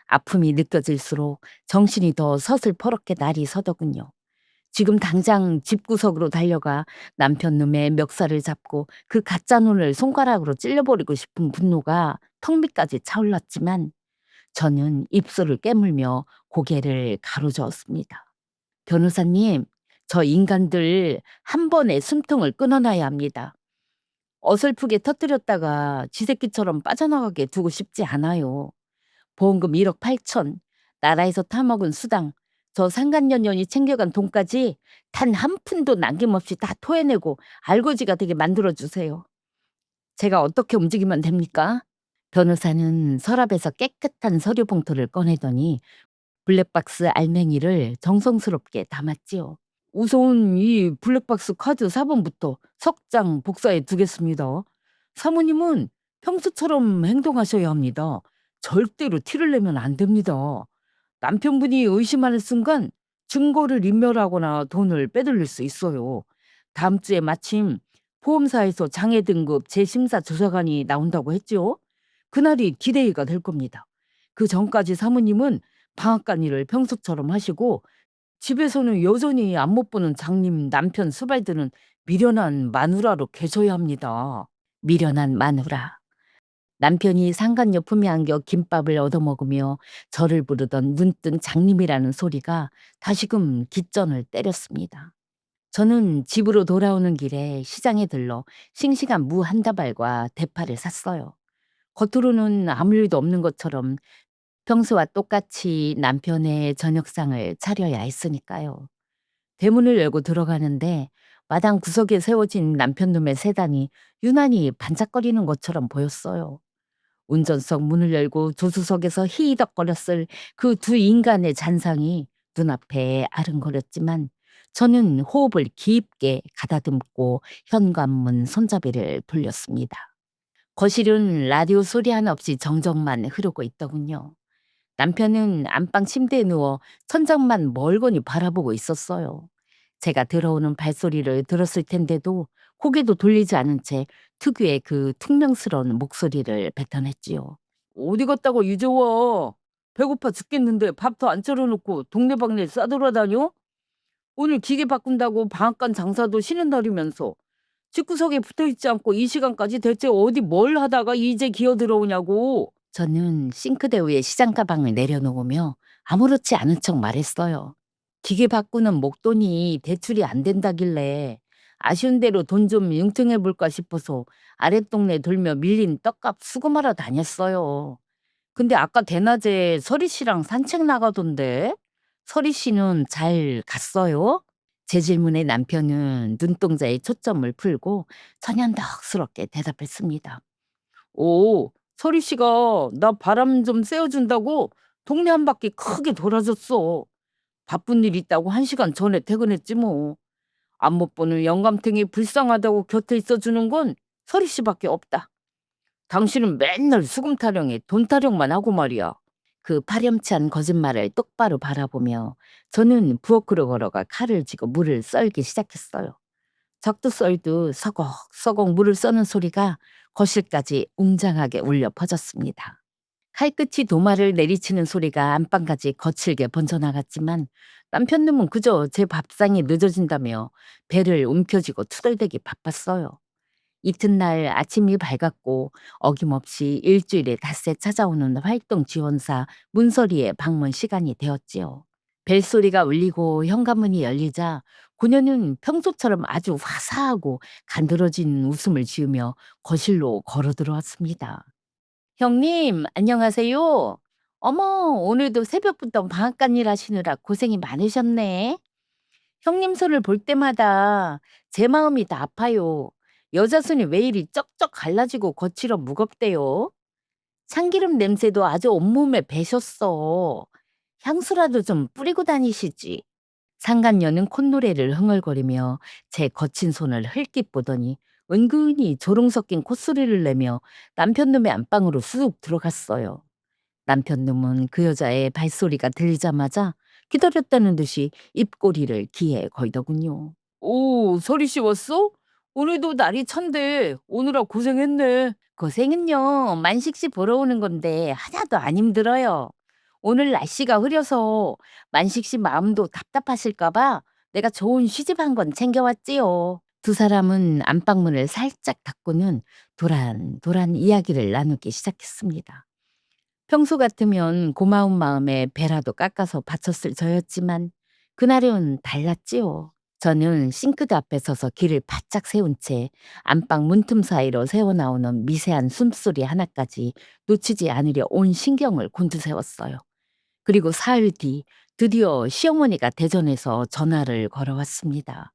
아픔이 느껴질수록 정신이 더 서슬퍼렇게 날이 서더군요. 지금 당장 집구석으로 달려가 남편 놈의 멱살을 잡고 그 가짜 눈을 손가락으로 찔러버리고 싶은 분노가 턱 밑까지 차올랐지만 저는 입술을 깨물며 고개를 가로저었습니다. 변호사님, 저 인간들 한 번에 숨통을 끊어놔야 합니다. 어설프게 터뜨렸다가 쥐새끼처럼 빠져나가게 두고 싶지 않아요. 보험금 1억 8천, 나라에서 타먹은 수당, 저 상간년년이 챙겨간 돈까지 단 한 푼도 남김없이 다 토해내고 알거지가 되게 만들어주세요. 제가 어떻게 움직이면 됩니까? 변호사는 서랍에서 깨끗한 서류 봉투를 꺼내더니 블랙박스 알맹이를 정성스럽게 담았지요. 우선 이 블랙박스 카드 4번부터 석장 복사해 두겠습니다. 사모님은 평소처럼 행동하셔야 합니다. 절대로 티를 내면 안 됩니다. 남편분이 의심하는 순간 증거를 인멸하거나 돈을 빼돌릴 수 있어요. 다음 주에 마침 보험사에서 장애 등급 재심사 조사관이 나온다고 했죠. 그날이 디데이가 될 겁니다. 그 전까지 사모님은 방앗간 일을 평소처럼 하시고 집에서는 여전히 안 못 보는 장님 남편 수발드는 미련한 마누라로 계셔야 합니다. 미련한 마누라. 남편이 상간녀 품에 안겨 김밥을 얻어먹으며 저를 부르던 눈뜬 장님이라는 소리가 다시금 깃전을 때렸습니다. 저는 집으로 돌아오는 길에 시장에 들러 싱싱한 무 한 다발과 대파를 샀어요. 겉으로는 아무 일도 없는 것처럼 평소와 똑같이 남편의 저녁상을 차려야 했으니까요. 대문을 열고 들어가는데 마당 구석에 세워진 남편 놈의 세단이 유난히 반짝거리는 것처럼 보였어요. 운전석 문을 열고 조수석에서 히덕거렸을 그 두 인간의 잔상이 눈앞에 아른거렸지만 저는 호흡을 깊게 가다듬고 현관문 손잡이를 돌렸습니다. 거실은 라디오 소리 하나 없이 정적만 흐르고 있더군요. 남편은 안방 침대에 누워 천장만 멀거니 바라보고 있었어요. 제가 들어오는 발소리를 들었을 텐데도 고개도 돌리지 않은 채 특유의 그 퉁명스러운 목소리를 뱉어냈지요. 어디 갔다고 이제 와? 배고파 죽겠는데 밥도 안 차려놓고 동네방네 싸돌아다녀? 오늘 기계 바꾼다고 방앗간 장사도 쉬는 날이면서 집구석에 붙어있지 않고 이 시간까지 대체 어디 뭘 하다가 이제 기어 들어오냐고. 저는 싱크대 위에 시장 가방을 내려놓으며 아무렇지 않은 척 말했어요. 기계 바꾸는 목돈이 대출이 안 된다길래 아쉬운 대로 돈 좀 융통해 볼까 싶어서 아랫동네 돌며 밀린 떡값 수금하러 다녔어요. 근데 아까 대낮에 서리 씨랑 산책 나가던데? 서리 씨는 잘 갔어요? 제 질문에 남편은 눈동자에 초점을 풀고 천연덕스럽게 대답했습니다. 오, 서리 씨가 나 바람 좀 쐬어준다고 동네 한 바퀴 크게 돌아줬어. 바쁜 일 있다고 1시간 전에 퇴근했지 뭐. 안 못 보는 영감탱이 불쌍하다고 곁에 있어주는 건 서리 씨밖에 없다. 당신은 맨날 수금 타령에 돈 타령만 하고 말이야. 그 파렴치한 거짓말을 똑바로 바라보며 저는 부엌으로 걸어가 칼을 쥐고 물을 썰기 시작했어요. 적도 썰도 서걱서걱 물을 써는 소리가 거실까지 웅장하게 울려 퍼졌습니다. 칼끝이 도마를 내리치는 소리가 안방까지 거칠게 번져나갔지만 남편 놈은 그저 제 밥상이 늦어진다며 배를 움켜쥐고 투덜대기 바빴어요. 이튿날 아침이 밝았고 어김없이 일주일에 닷새 찾아오는 활동 지원사 문서리의 방문 시간이 되었지요. 벨소리가 울리고 현관문이 열리자 고녀는 평소처럼 아주 화사하고 간드러진 웃음을 지으며 거실로 걸어 들어왔습니다. 형님, 안녕하세요. 어머, 오늘도 새벽부터 방앗간 일 하시느라 고생이 많으셨네. 형님 손을 볼 때마다 제 마음이 다 아파요. 여자 손이 왜 이리 쩍쩍 갈라지고 거칠어 무겁대요? 참기름 냄새도 아주 온몸에 배셨어. 향수라도 좀 뿌리고 다니시지. 상간녀는 콧노래를 흥얼거리며 제 거친 손을 흘낏 보더니 은근히 조롱 섞인 콧소리를 내며 남편 놈의 안방으로 쑥 들어갔어요. 남편 놈은 그 여자의 발소리가 들리자마자 기다렸다는 듯이 입꼬리를 기에 걸더군요. 오, 서리 씨 왔어? 오늘도 날이 찬데 오느라 고생했네. 고생은요, 만식 씨 보러 오는 건데 하나도 안 힘들어요. 오늘 날씨가 흐려서 만식 씨 마음도 답답하실까봐 내가 좋은 시집 한 권 챙겨왔지요. 두 사람은 안방문을 살짝 닫고는 도란도란 이야기를 나누기 시작했습니다. 평소 같으면 고마운 마음에 배라도 깎아서 바쳤을 저였지만 그날은 달랐지요. 저는 싱크대 앞에 서서 귀를 바짝 세운 채 안방 문틈 사이로 새어나오는 미세한 숨소리 하나까지 놓치지 않으려 온 신경을 곤두세웠어요. 그리고 사흘 뒤 드디어 시어머니가 대전에서 전화를 걸어왔습니다.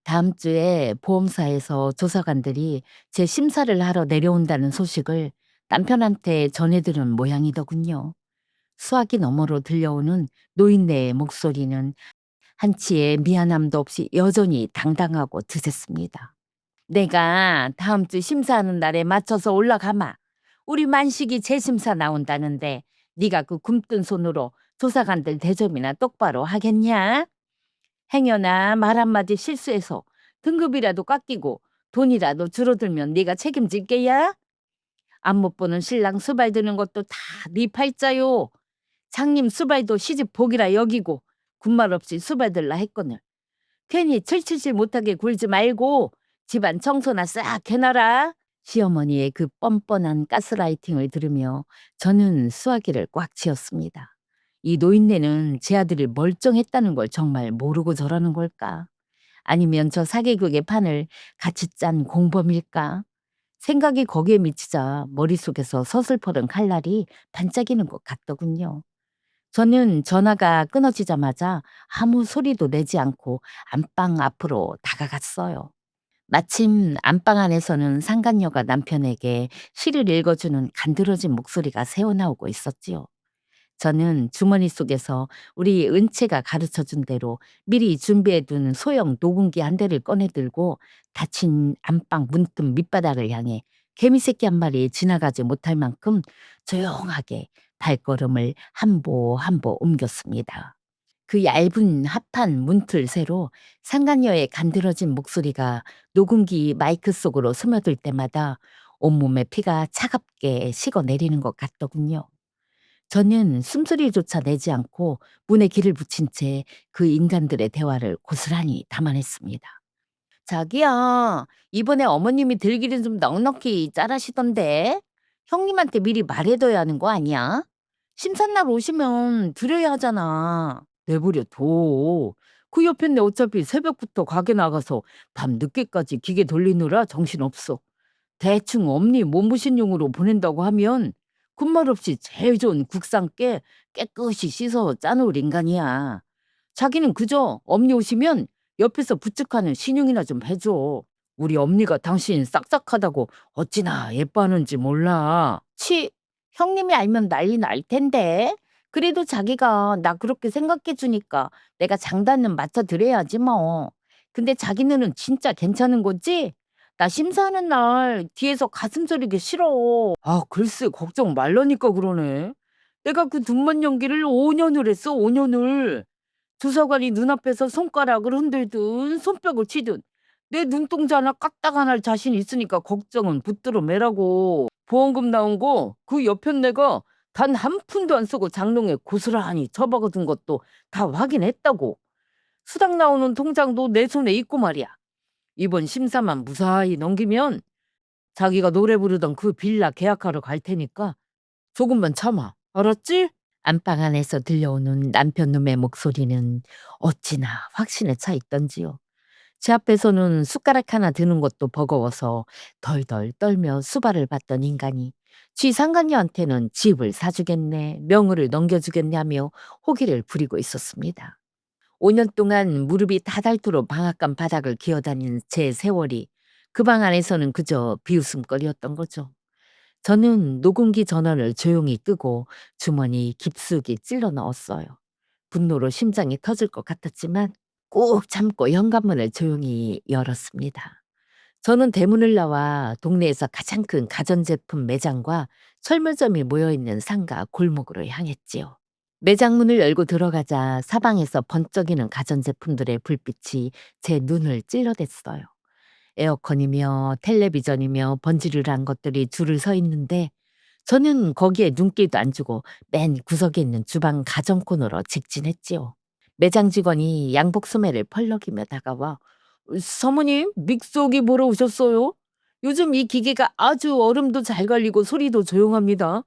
다음 주에 보험사에서 조사관들이 제 심사를 하러 내려온다는 소식을 남편한테 전해들은 모양이더군요. 수화기 너머로 들려오는 노인네의 목소리는 한치의 미안함도 없이 여전히 당당하고 드셌습니다. 내가 다음 주 심사하는 날에 맞춰서 올라가마. 우리 만식이 재심사 나온다는데 네가 그 굼뜬 손으로 조사관들 대접이나 똑바로 하겠냐? 행여나 말 한마디 실수해서 등급이라도 깎이고 돈이라도 줄어들면 네가 책임질 게야? 안 못 보는 신랑 수발 드는 것도 다 네 팔자요. 장님 수발도 시집 복이라 여기고 군말 없이 수발 들라 했거늘. 괜히 철칠질 못하게 굴지 말고 집안 청소나 싹 해놔라. 시어머니의 그 뻔뻔한 가스라이팅을 들으며 저는 수화기를 꽉 쥐었습니다. 이 노인네는 제 아들이 멀쩡했다는 걸 정말 모르고 저러는 걸까? 아니면 저 사개국의 판을 같이 짠 공범일까? 생각이 거기에 미치자 머릿속에서 서슬퍼른 칼날이 반짝이는 것 같더군요. 저는 전화가 끊어지자마자 아무 소리도 내지 않고 안방 앞으로 다가갔어요. 마침 안방 안에서는 상간녀가 남편에게 시를 읽어주는 간드러진 목소리가 새어나오고 있었지요. 저는 주머니 속에서 우리 은채가 가르쳐준 대로 미리 준비해둔 소형 녹음기 한 대를 꺼내 들고 닫힌 안방 문틈 밑바닥을 향해 개미새끼 한 마리 지나가지 못할 만큼 조용하게 발걸음을 한 보 한 보 옮겼습니다. 그 얇은 합판 문틀 새로 상간녀의 간드러진 목소리가 녹음기 마이크 속으로 스며들 때마다 온몸에 피가 차갑게 식어내리는 것 같더군요. 저는 숨소리조차 내지 않고 문에 길을 붙인 채 그 인간들의 대화를 고스란히 담아냈습니다. 자기야, 이번에 어머님이 들기름 좀 넉넉히 짜라시던데? 형님한테 미리 말해둬야 하는 거 아니야? 심산날 오시면 드려야 하잖아. 내버려 둬. 그 옆엔 내 어차피 새벽부터 가게 나가서 밤 늦게까지 기계 돌리느라 정신없어. 대충 엄니 몸부신용으로 보낸다고 하면 군말 없이 제일 좋은 국산께 깨끗이 씻어 짜놓을 인간이야. 자기는 그저 엄니 오시면 옆에서 부축하는 신용이나 좀 해줘. 우리 엄니가 당신 싹싹하다고 어찌나 예뻐하는지 몰라. 치, 형님이 알면 난리 날 텐데. 그래도 자기가 나 그렇게 생각해 주니까 내가 장단은 맞춰 드려야지 뭐. 근데 자기는 진짜 괜찮은 거지? 나 심사하는 날 뒤에서 가슴 저리기 싫어. 아, 글쎄, 걱정 말라니까 그러네. 내가 그 dun만 연기를 5년을 했어, 5년을. 조사관이 눈앞에서 손가락을 흔들든 손뼉을 치든 내 눈동자 하나 까딱 안 할 자신 있으니까 걱정은 붙들어 매라고. 보험금 나온 거 그 옆편 내가 단 한 푼도 안 쓰고 장롱에 고스란히 접어둔 것도 다 확인했다고. 수당 나오는 통장도 내 손에 있고 말이야. 이번 심사만 무사히 넘기면 자기가 노래 부르던 그 빌라 계약하러 갈 테니까 조금만 참아. 알았지? 안방 안에서 들려오는 남편 놈의 목소리는 어찌나 확신에 차 있던지요. 제 앞에서는 숟가락 하나 드는 것도 버거워서 덜덜 떨며 수발을 받던 인간이 쥐 상간녀한테는 집을 사주겠네, 명의를 넘겨주겠냐며 호기를 부리고 있었습니다. 5년 동안 무릎이 다 닳도록 방앗간 바닥을 기어다닌 제 세월이 그 방 안에서는 그저 비웃음거리였던 거죠. 저는 녹음기 전원을 조용히 끄고 주머니 깊숙이 찔러 넣었어요. 분노로 심장이 터질 것 같았지만 꾹 참고 현관문을 조용히 열었습니다. 저는 대문을 나와 동네에서 가장 큰 가전제품 매장과 철물점이 모여있는 상가 골목으로 향했지요. 매장 문을 열고 들어가자 사방에서 번쩍이는 가전제품들의 불빛이 제 눈을 찔러댔어요. 에어컨이며 텔레비전이며 번지르르한 것들이 줄을 서 있는데 저는 거기에 눈길도 안 주고 맨 구석에 있는 주방 가전 코너로 직진했지요. 매장 직원이 양복 소매를 펄럭이며 다가와 사모님, 믹서기 보러 오셨어요? 요즘 이 기계가 아주 얼음도 잘 갈리고 소리도 조용합니다.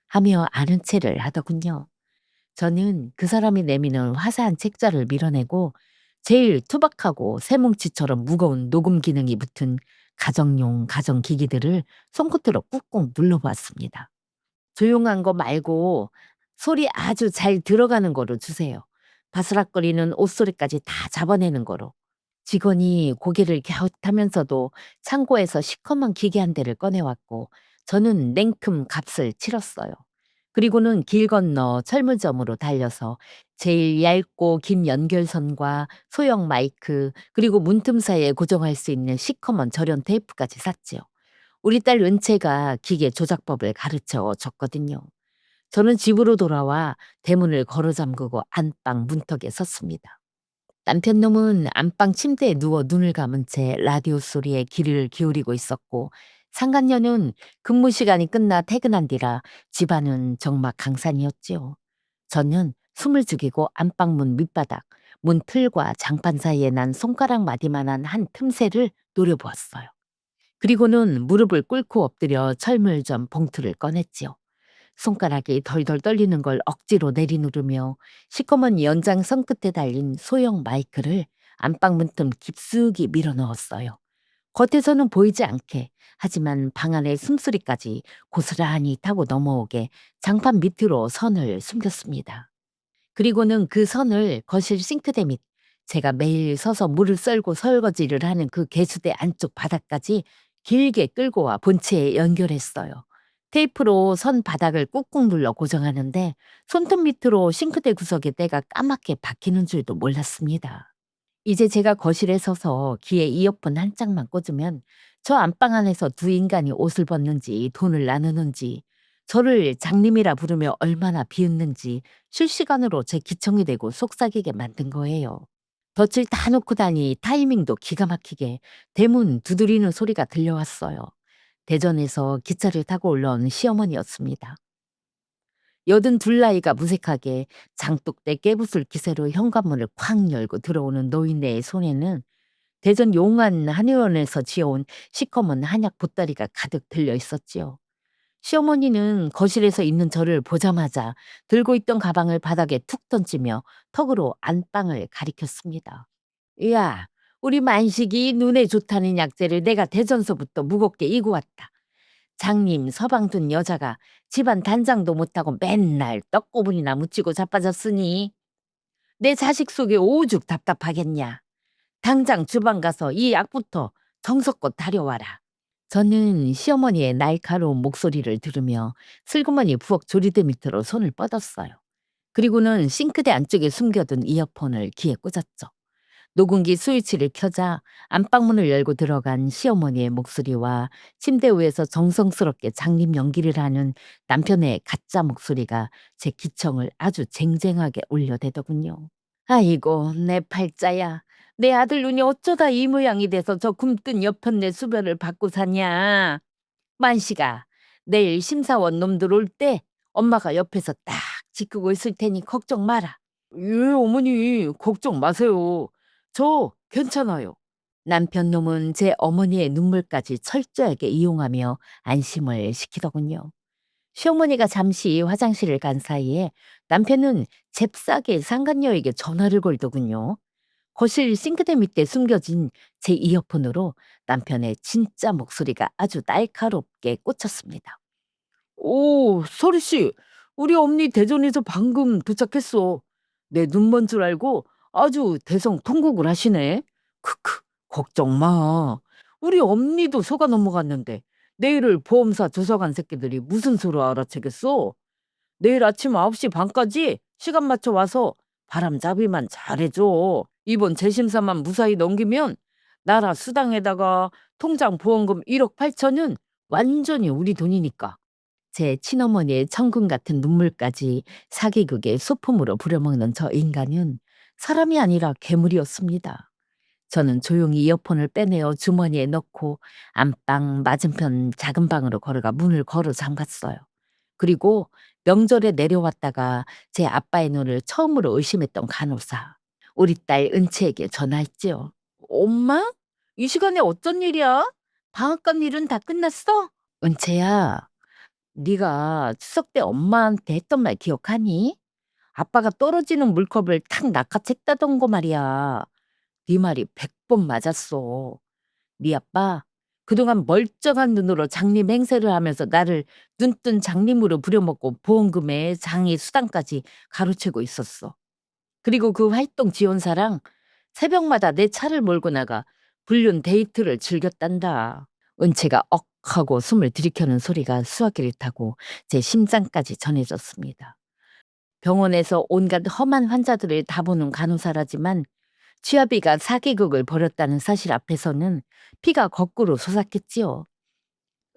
하며 아는 체를 하더군요. 저는 그 사람이 내미는 화사한 책자를 밀어내고 제일 투박하고 쇠뭉치처럼 무거운 녹음 기능이 붙은 가정용 가전기기들을 손끝으로 꾹꾹 눌러보았습니다. 조용한 거 말고 소리 아주 잘 들어가는 거로 주세요. 바스락거리는 옷소리까지 다 잡아내는 거로. 직원이 고개를 갸웃하면서도 창고에서 시커먼 기계 한 대를 꺼내왔고 저는 냉큼 값을 치렀어요. 그리고는 길 건너 철물점으로 달려서 제일 얇고 긴 연결선과 소형 마이크 그리고 문틈 사이에 고정할 수 있는 시커먼 절연 테이프까지 샀지요. 우리 딸 은채가 기계 조작법을 가르쳐 줬거든요. 저는 집으로 돌아와 대문을 걸어 잠그고 안방 문턱에 섰습니다. 남편 놈은 안방 침대에 누워 눈을 감은 채 라디오 소리에 귀를 기울이고 있었고 상간녀는 근무 시간이 끝나 퇴근한 뒤라 집안은 정막 강산이었지요. 저는 숨을 죽이고 안방문 밑바닥, 문 틀과 장판 사이에 난 손가락 마디만한 한 틈새를 노려보았어요. 그리고는 무릎을 꿇고 엎드려 철물점 봉투를 꺼냈지요. 손가락이 덜덜 떨리는 걸 억지로 내리누르며 시커먼 연장 선 끝에 달린 소형 마이크를 안방 문틈 깊숙이 밀어 넣었어요. 겉에서는 보이지 않게 하지만 방 안의 숨소리까지 고스란히 타고 넘어오게 장판 밑으로 선을 숨겼습니다. 그리고는 그 선을 거실 싱크대 밑 제가 매일 서서 물을 썰고 설거지를 하는 그 개수대 안쪽 바닥까지 길게 끌고 와 본체에 연결했어요. 테이프로 선 바닥을 꾹꾹 눌러 고정하는데 손톱 밑으로 싱크대 구석에 때가 까맣게 박히는 줄도 몰랐습니다. 이제 제가 거실에 서서 귀에 이어폰 한 짝만 꽂으면 저 안방 안에서 두 인간이 옷을 벗는지 돈을 나누는지 저를 장님이라 부르며 얼마나 비웃는지 실시간으로 제 기청이 되고 속삭이게 만든 거예요. 덫을 다 놓고 다니 타이밍도 기가 막히게 대문 두드리는 소리가 들려왔어요. 대전에서 기차를 타고 올라온 시어머니였습니다. 여든 둘 나이가 무색하게 장독대 깨부술 기세로 현관문을 쾅 열고 들어오는 노인네의 손에는 대전 용안 한의원에서 지어온 시커먼 한약 보따리가 가득 들려 있었지요. 시어머니는 거실에서 있는 저를 보자마자 들고 있던 가방을 바닥에 툭 던지며 턱으로 안방을 가리켰습니다. 야, 우리 만식이 눈에 좋다는 약재를 내가 대전서부터 무겁게 이고 왔다. 장님 서방 둔 여자가 집안 단장도 못하고 맨날 떡고분이나 무치고 자빠졌으니 내 자식 속이 오죽 답답하겠냐. 당장 주방 가서 이 약부터 정성껏 다려와라. 저는 시어머니의 날카로운 목소리를 들으며 슬그머니 부엌 조리대 밑으로 손을 뻗었어요. 그리고는 싱크대 안쪽에 숨겨둔 이어폰을 귀에 꽂았죠. 녹음기 스위치를 켜자 안방문을 열고 들어간 시어머니의 목소리와 침대 위에서 정성스럽게 장님 연기를 하는 남편의 가짜 목소리가 제 기청을 아주 쟁쟁하게 울려대더군요. 아이고 내 팔자야. 내 아들 눈이 어쩌다 이 모양이 돼서 저 굼뜬 여편네 수변을 받고 사냐. 만식아, 내일 심사원 놈들 올 때 엄마가 옆에서 딱 지키고 있을 테니 걱정 마라. 예, 어머니, 걱정 마세요. 저 괜찮아요. 남편 놈은 제 어머니의 눈물까지 철저하게 이용하며 안심을 시키더군요. 시어머니가 잠시 화장실을 간 사이에 남편은 잽싸게 상간녀에게 전화를 걸더군요. 거실 싱크대 밑에 숨겨진 제 이어폰으로 남편의 진짜 목소리가 아주 날카롭게 꽂혔습니다. 오, 서리 씨, 우리 엄니 대전에서 방금 도착했어. 내 눈 먼 줄 알고 아주 대성통곡을 하시네. 크크, 걱정 마. 우리 엄니도 속아 넘어갔는데 내일을 보험사 조사관 새끼들이 무슨 수로 알아채겠어? 내일 아침 9시 반까지 시간 맞춰 와서 바람잡이만 잘해줘. 이번 재심사만 무사히 넘기면 나라 수당에다가 통장 보험금 1억 8천은 완전히 우리 돈이니까. 제 친어머니의 천금 같은 눈물까지 사기극의 소품으로 부려먹는 저 인간은 사람이 아니라 괴물이었습니다. 저는 조용히 이어폰을 빼내어 주머니에 넣고 안방 맞은편 작은 방으로 걸어가 문을 걸어 잠갔어요. 그리고 명절에 내려왔다가 제 아빠의 눈을 처음으로 의심했던 간호사, 우리 딸 은채에게 전화했지요. 엄마? 이 시간에 어쩐 일이야? 방앗간 일은 다 끝났어? 은채야, 네가 추석 때 엄마한테 했던 말 기억하니? 아빠가 떨어지는 물컵을 탁 낚아챘다던 거 말이야. 네 말이 100번 맞았어. 네 아빠 그동안 멀쩡한 눈으로 장님 행세를 하면서 나를 눈뜬 장님으로 부려먹고 보험금에 장의 수당까지 가로채고 있었어. 그리고 그 활동 지원사랑 새벽마다 내 차를 몰고 나가 불륜 데이트를 즐겼단다. 은채가 억 하고 숨을 들이켜는 소리가 수화기를 타고 제 심장까지 전해졌습니다. 병원에서 온갖 험한 환자들을 다 보는 간호사라지만 취아비가 사기극을 벌였다는 사실 앞에서는 피가 거꾸로 솟았겠지요.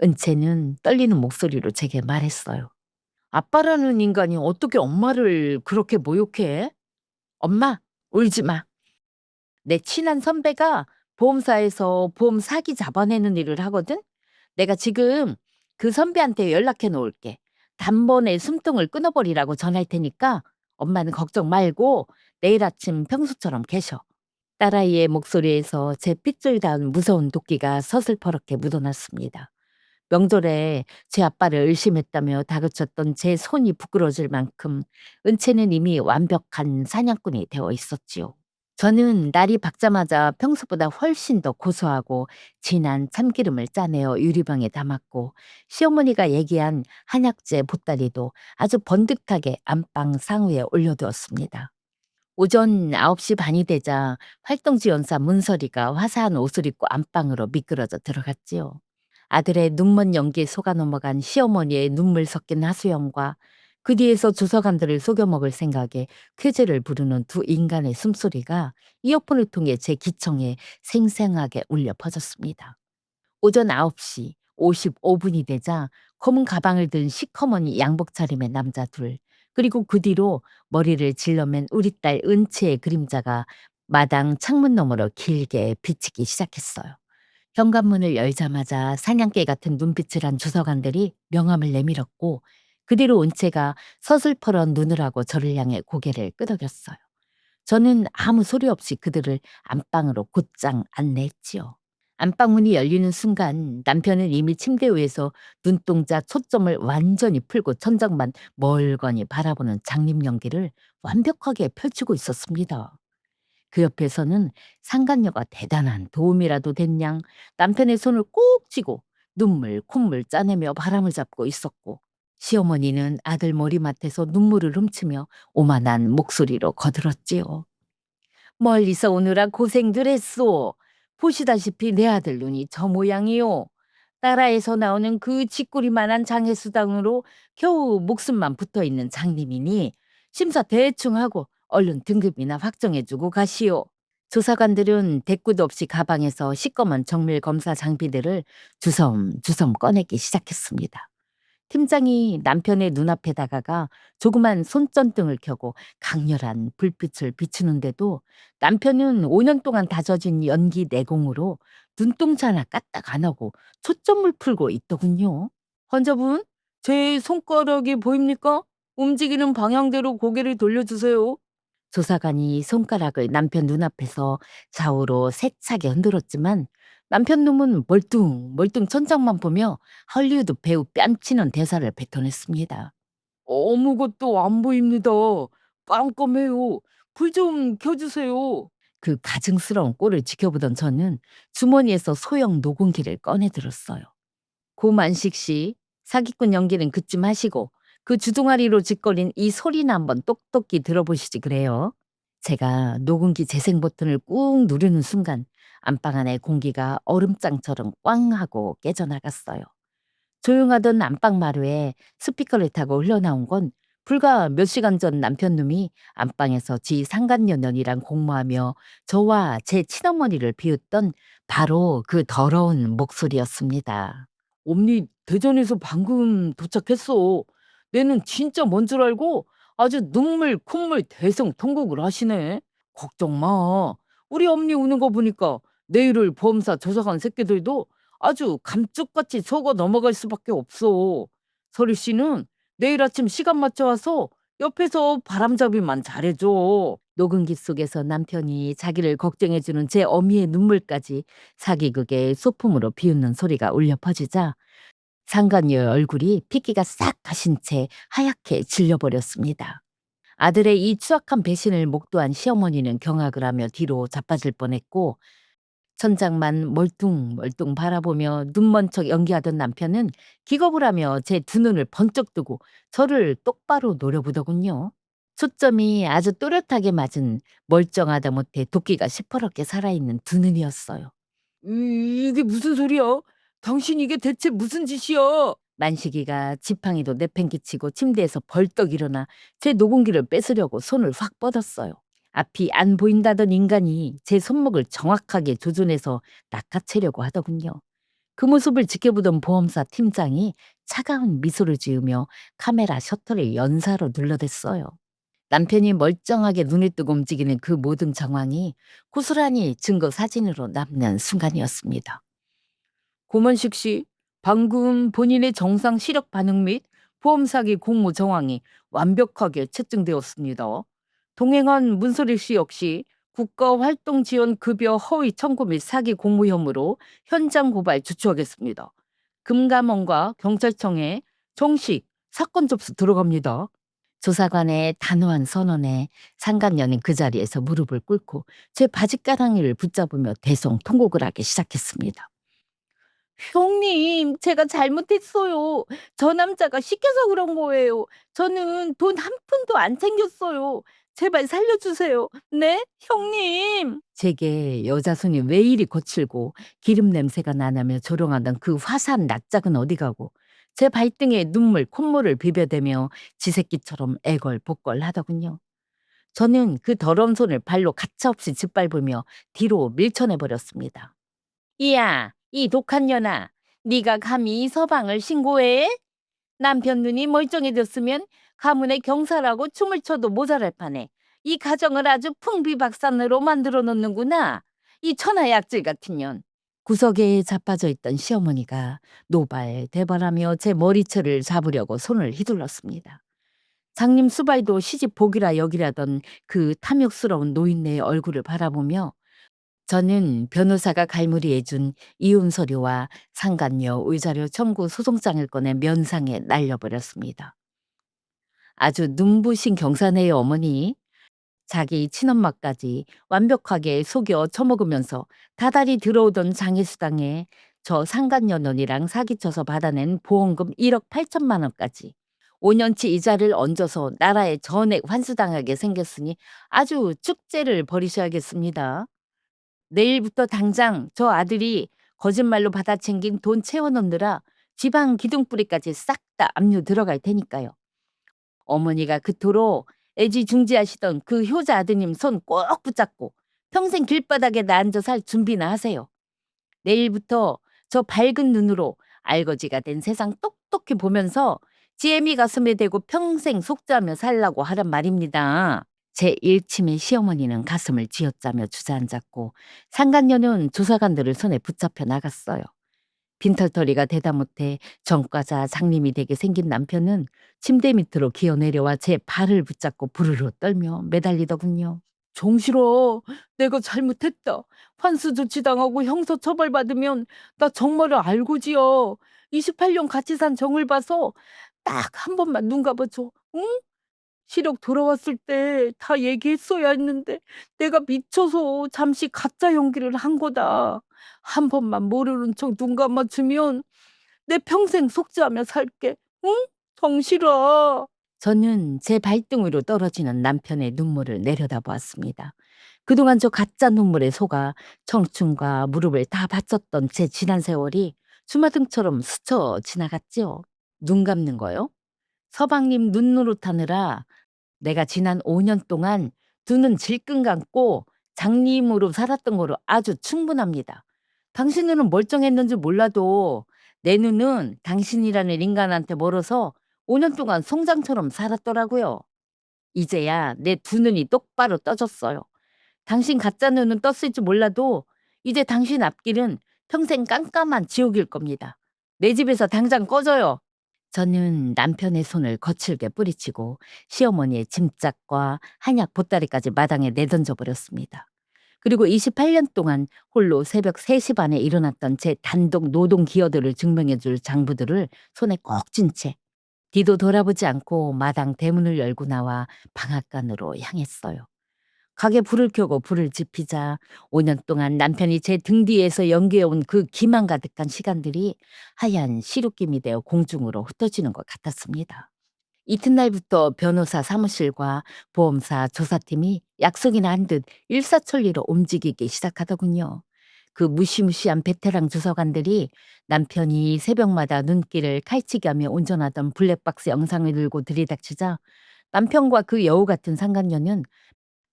은채는 떨리는 목소리로 제게 말했어요. 아빠라는 인간이 어떻게 엄마를 그렇게 모욕해? 엄마, 울지 마. 내 친한 선배가 보험사에서 보험 사기 잡아내는 일을 하거든? 내가 지금 그 선배한테 연락해 놓을게. 단번에 숨통을 끊어버리라고 전할 테니까 엄마는 걱정 말고 내일 아침 평소처럼 계셔. 딸아이의 목소리에서 제 핏줄 닿은 무서운 도끼가 서슬퍼렇게 묻어났습니다. 명절에 제 아빠를 의심했다며 다그쳤던 제 손이 부끄러질 만큼 은채는 이미 완벽한 사냥꾼이 되어 있었지요. 저는 날이 밝자마자 평소보다 훨씬 더 고소하고 진한 참기름을 짜내어 유리병에 담았고 시어머니가 얘기한 한약재 보따리도 아주 번듯하게 안방 상위에 올려두었습니다. 오전 9시 반이 되자 활동지원사 문설이가 화사한 옷을 입고 안방으로 미끄러져 들어갔지요. 아들의 눈먼 연기에 속아 넘어간 시어머니의 눈물 섞인 하소연과 그 뒤에서 조서관들을 속여먹을 생각에 쾌재를 부르는 두 인간의 숨소리가 이어폰을 통해 제 기청에 생생하게 울려 퍼졌습니다. 오전 9시 55분이 되자 검은 가방을 든 시커먼 양복 차림의 남자 둘, 그리고 그 뒤로 머리를 질러맨 우리 딸 은채의 그림자가 마당 창문 너머로 길게 비치기 시작했어요. 현관문을 열자마자 사냥개 같은 눈빛을 한 주서관들이 명함을 내밀었고, 그 뒤로 은채가 서슬퍼런 눈을 하고 저를 향해 고개를 끄덕였어요. 저는 아무 소리 없이 그들을 안방으로 곧장 안내했지요. 안방문이 열리는 순간 남편은 이미 침대 위에서 눈동자 초점을 완전히 풀고 천장만 멀거니 바라보는 장님 연기를 완벽하게 펼치고 있었습니다. 그 옆에서는 상간녀가 대단한 도움이라도 됐냥 남편의 손을 꼭 쥐고 눈물 콧물 짜내며 바람을 잡고 있었고, 시어머니는 아들 머리맡에서 눈물을 훔치며 오만한 목소리로 거들었지요. 멀리서 오느라 고생들 했소. 보시다시피 내 아들 눈이 저 모양이요. 나라에서 나오는 그 쥐꼬리만한 장해수당으로 겨우 목숨만 붙어있는 장님이니 심사 대충 하고 얼른 등급이나 확정해주고 가시오. 조사관들은 대꾸도 없이 가방에서 시꺼먼 정밀 검사 장비들을 주섬주섬 꺼내기 시작했습니다. 팀장이 남편의 눈앞에 다가가 조그만 손전등을 켜고 강렬한 불빛을 비추는데도 남편은 5년 동안 다져진 연기 내공으로 눈동자 하나 까딱 안 하고 초점을 풀고 있더군요. 환자분, 제 손가락이 보입니까? 움직이는 방향대로 고개를 돌려주세요. 조사관이 손가락을 남편 눈앞에서 좌우로 세차게 흔들었지만 남편 놈은 멀뚱멀뚱 천장만 보며 헐리우드 배우 뺨치는 대사를 뱉어냈습니다. 아무것도 안 보입니다. 깜깜해요. 불 좀 켜주세요. 그 가증스러운 꼴을 지켜보던 저는 주머니에서 소형 녹음기를 꺼내 들었어요. 고만식 씨, 사기꾼 연기는 그쯤 하시고 그 주둥아리로 짓거린 이 소리나 한번 똑똑히 들어보시지 그래요. 제가 녹음기 재생 버튼을 꾹 누르는 순간 안방 안의 공기가 얼음장처럼 꽝 하고 깨져나갔어요. 조용하던 안방 마루에 스피커를 타고 흘러나온 건 불과 몇 시간 전 남편놈이 안방에서 지 상간녀년이랑 공모하며 저와 제 친어머니를 비웃던 바로 그 더러운 목소리였습니다. 엄니 대전에서 방금 도착했어. 내는 진짜 뭔 줄 알고 아주 눈물 콧물 대성통곡을 하시네. 걱정 마. 우리 엄니 우는 거 보니까 내일을 보험사 조사관 새끼들도 아주 감쪽같이 속아 넘어갈 수밖에 없어. 서리 씨는 내일 아침 시간 맞춰 와서 옆에서 바람잡이만 잘해줘. 녹음기 속에서 남편이 자기를 걱정해주는 제 어미의 눈물까지 사기극의 소품으로 비웃는 소리가 울려 퍼지자 상간녀의 얼굴이 핏기가 싹 가신 채 하얗게 질려버렸습니다. 아들의 이 추악한 배신을 목도한 시어머니는 경악을 하며 뒤로 자빠질 뻔했고, 천장만 멀뚱멀뚱 바라보며 눈먼 척 연기하던 남편은 기겁을 하며 제 두 눈을 번쩍 뜨고 저를 똑바로 노려보더군요. 초점이 아주 또렷하게 맞은 멀쩡하다 못해 도끼가 시퍼렇게 살아있는 두 눈이었어요. 이게 무슨 소리야? 당신 이게 대체 무슨 짓이야? 만식이가 지팡이도 내팽개치고 침대에서 벌떡 일어나 제 녹음기를 뺏으려고 손을 확 뻗었어요. 앞이 안 보인다던 인간이 제 손목을 정확하게 조준해서 낚아채려고 하더군요. 그 모습을 지켜보던 보험사 팀장이 차가운 미소를 지으며 카메라 셔터를 연사로 눌러댔어요. 남편이 멀쩡하게 눈을 뜨고 움직이는 그 모든 정황이 고스란히 증거 사진으로 남는 순간이었습니다. 고만식 씨, 방금 본인의 정상 시력 반응 및 보험 사기 공모 정황이 완벽하게 채증되었습니다. 동행한 문소리 씨 역시 국가활동지원급여 허위 청구 및 사기 공모 혐의로 현장 고발 주초하겠습니다. 금감원과 경찰청에 정식 사건 접수 들어갑니다. 조사관의 단호한 선언에 상간녀는 그 자리에서 무릎을 꿇고 제 바짓가랑이를 붙잡으며 대성통곡을 하기 시작했습니다. 형님, 제가 잘못했어요. 저 남자가 시켜서 그런 거예요. 저는 돈 한 푼도 안 챙겼어요. 제발 살려주세요. 네? 형님. 제게 여자 손이 왜 이리 거칠고 기름 냄새가 나냐며 조롱하던 그 화사한 낯짝은 어디 가고 제 발등에 눈물 콧물을 비벼대며 지새끼처럼 애걸복걸 하더군요. 저는 그 더러운 손을 발로 가차없이 짓밟으며 뒤로 밀쳐내버렸습니다. 이야, 이 독한 년아, 네가 감히 이 서방을 신고해? 남편 눈이 멀쩡해졌으면 가문의 경사라고 춤을 춰도 모자랄 판에 이 가정을 아주 풍비박산으로 만들어 놓는구나. 이 천하약질 같은 년. 구석에 자빠져 있던 시어머니가 노발대발하며 제 머리채를 잡으려고 손을 휘둘렀습니다. 장님 수발도 시집 복이라 여기라던 그 탐욕스러운 노인네의 얼굴을 바라보며 저는 변호사가 갈무리해준 이혼 서류와 상간녀 의자료 청구 소송장을 꺼내 면상에 날려버렸습니다. 아주 눈부신 경사네요, 어머니. 자기 친엄마까지 완벽하게 속여 처먹으면서 다달이 들어오던 장애수당에 저 상간녀넌이랑 사기쳐서 받아낸 보험금 1억 8천만 원까지 5년치 이자를 얹어서 나라에 전액 환수당하게 생겼으니 아주 축제를 벌이셔야겠습니다. 내일부터 당장 저 아들이 거짓말로 받아 챙긴 돈 채워넣느라 지방 기둥뿌리까지 싹 다 압류 들어갈 테니까요. 어머니가 그토록 애지중지하시던 그 효자 아드님 손 꼭 붙잡고 평생 길바닥에 앉아 살 준비나 하세요. 내일부터 저 밝은 눈으로 알거지가 된 세상 똑똑히 보면서 지혜미 가슴에 대고 평생 속죄하며 살라고 하란 말입니다. 제 일침의 시어머니는 가슴을 쥐어짜며 주저앉았고 상간녀는 조사관들을 손에 붙잡혀 나갔어요. 빈털터리가 되다 못해 전과자 장님이 되게 생긴 남편은 침대 밑으로 기어 내려와 제 발을 붙잡고 부르르 떨며 매달리더군요. 정실아, 내가 잘못했다. 환수 조치당하고 형사 처벌받으면 나 정말을 알고지요. 28년 같이 산 정을 봐서 딱 한 번만 눈 감아줘. 응? 시력 돌아왔을 때 다 얘기했어야 했는데 내가 미쳐서 잠시 가짜 연기를 한 거다. 한 번만 모르는 척 눈 감아주면 내 평생 속죄하며 살게. 응? 정실아. 저는 제 발등위로 떨어지는 남편의 눈물을 내려다보았습니다. 그동안 저 가짜 눈물에 속아 청춘과 무릎을 다 바쳤던 제 지난 세월이 주마등처럼 스쳐 지나갔지요. 눈 감는 거요? 서방님 눈 노릇하느라 내가 지난 5년 동안 두 눈 질끈 감고 장님으로 살았던 거로 아주 충분합니다. 당신 눈은 멀쩡했는지 몰라도 내 눈은 당신이라는 인간한테 멀어서 5년 동안 송장처럼 살았더라고요. 이제야 내 두 눈이 똑바로 떠졌어요. 당신 가짜 눈은 떴을지 몰라도 이제 당신 앞길은 평생 깜깜한 지옥일 겁니다. 내 집에서 당장 꺼져요. 저는 남편의 손을 거칠게 뿌리치고 시어머니의 짐짝과 한약 보따리까지 마당에 내던져 버렸습니다. 그리고 28년 동안 홀로 새벽 3시 반에 일어났던 제 단독 노동 기여도를 증명해 줄 장부들을 손에 꼭 쥔 채 뒤도 돌아보지 않고 마당 대문을 열고 나와 방앗간으로 향했어요. 가게 불을 켜고 불을 지피자 5년 동안 남편이 제 등 뒤에서 연기해온 그 기만 가득한 시간들이 하얀 시루김이 되어 공중으로 흩어지는 것 같았습니다. 이튿날부터 변호사 사무실과 보험사 조사팀이 약속이나 한 듯 일사천리로 움직이기 시작하더군요. 그 무시무시한 베테랑 조사관들이 남편이 새벽마다 눈길을 칼치기하며 운전하던 블랙박스 영상을 들고 들이닥치자 남편과 그 여우 같은 상간녀는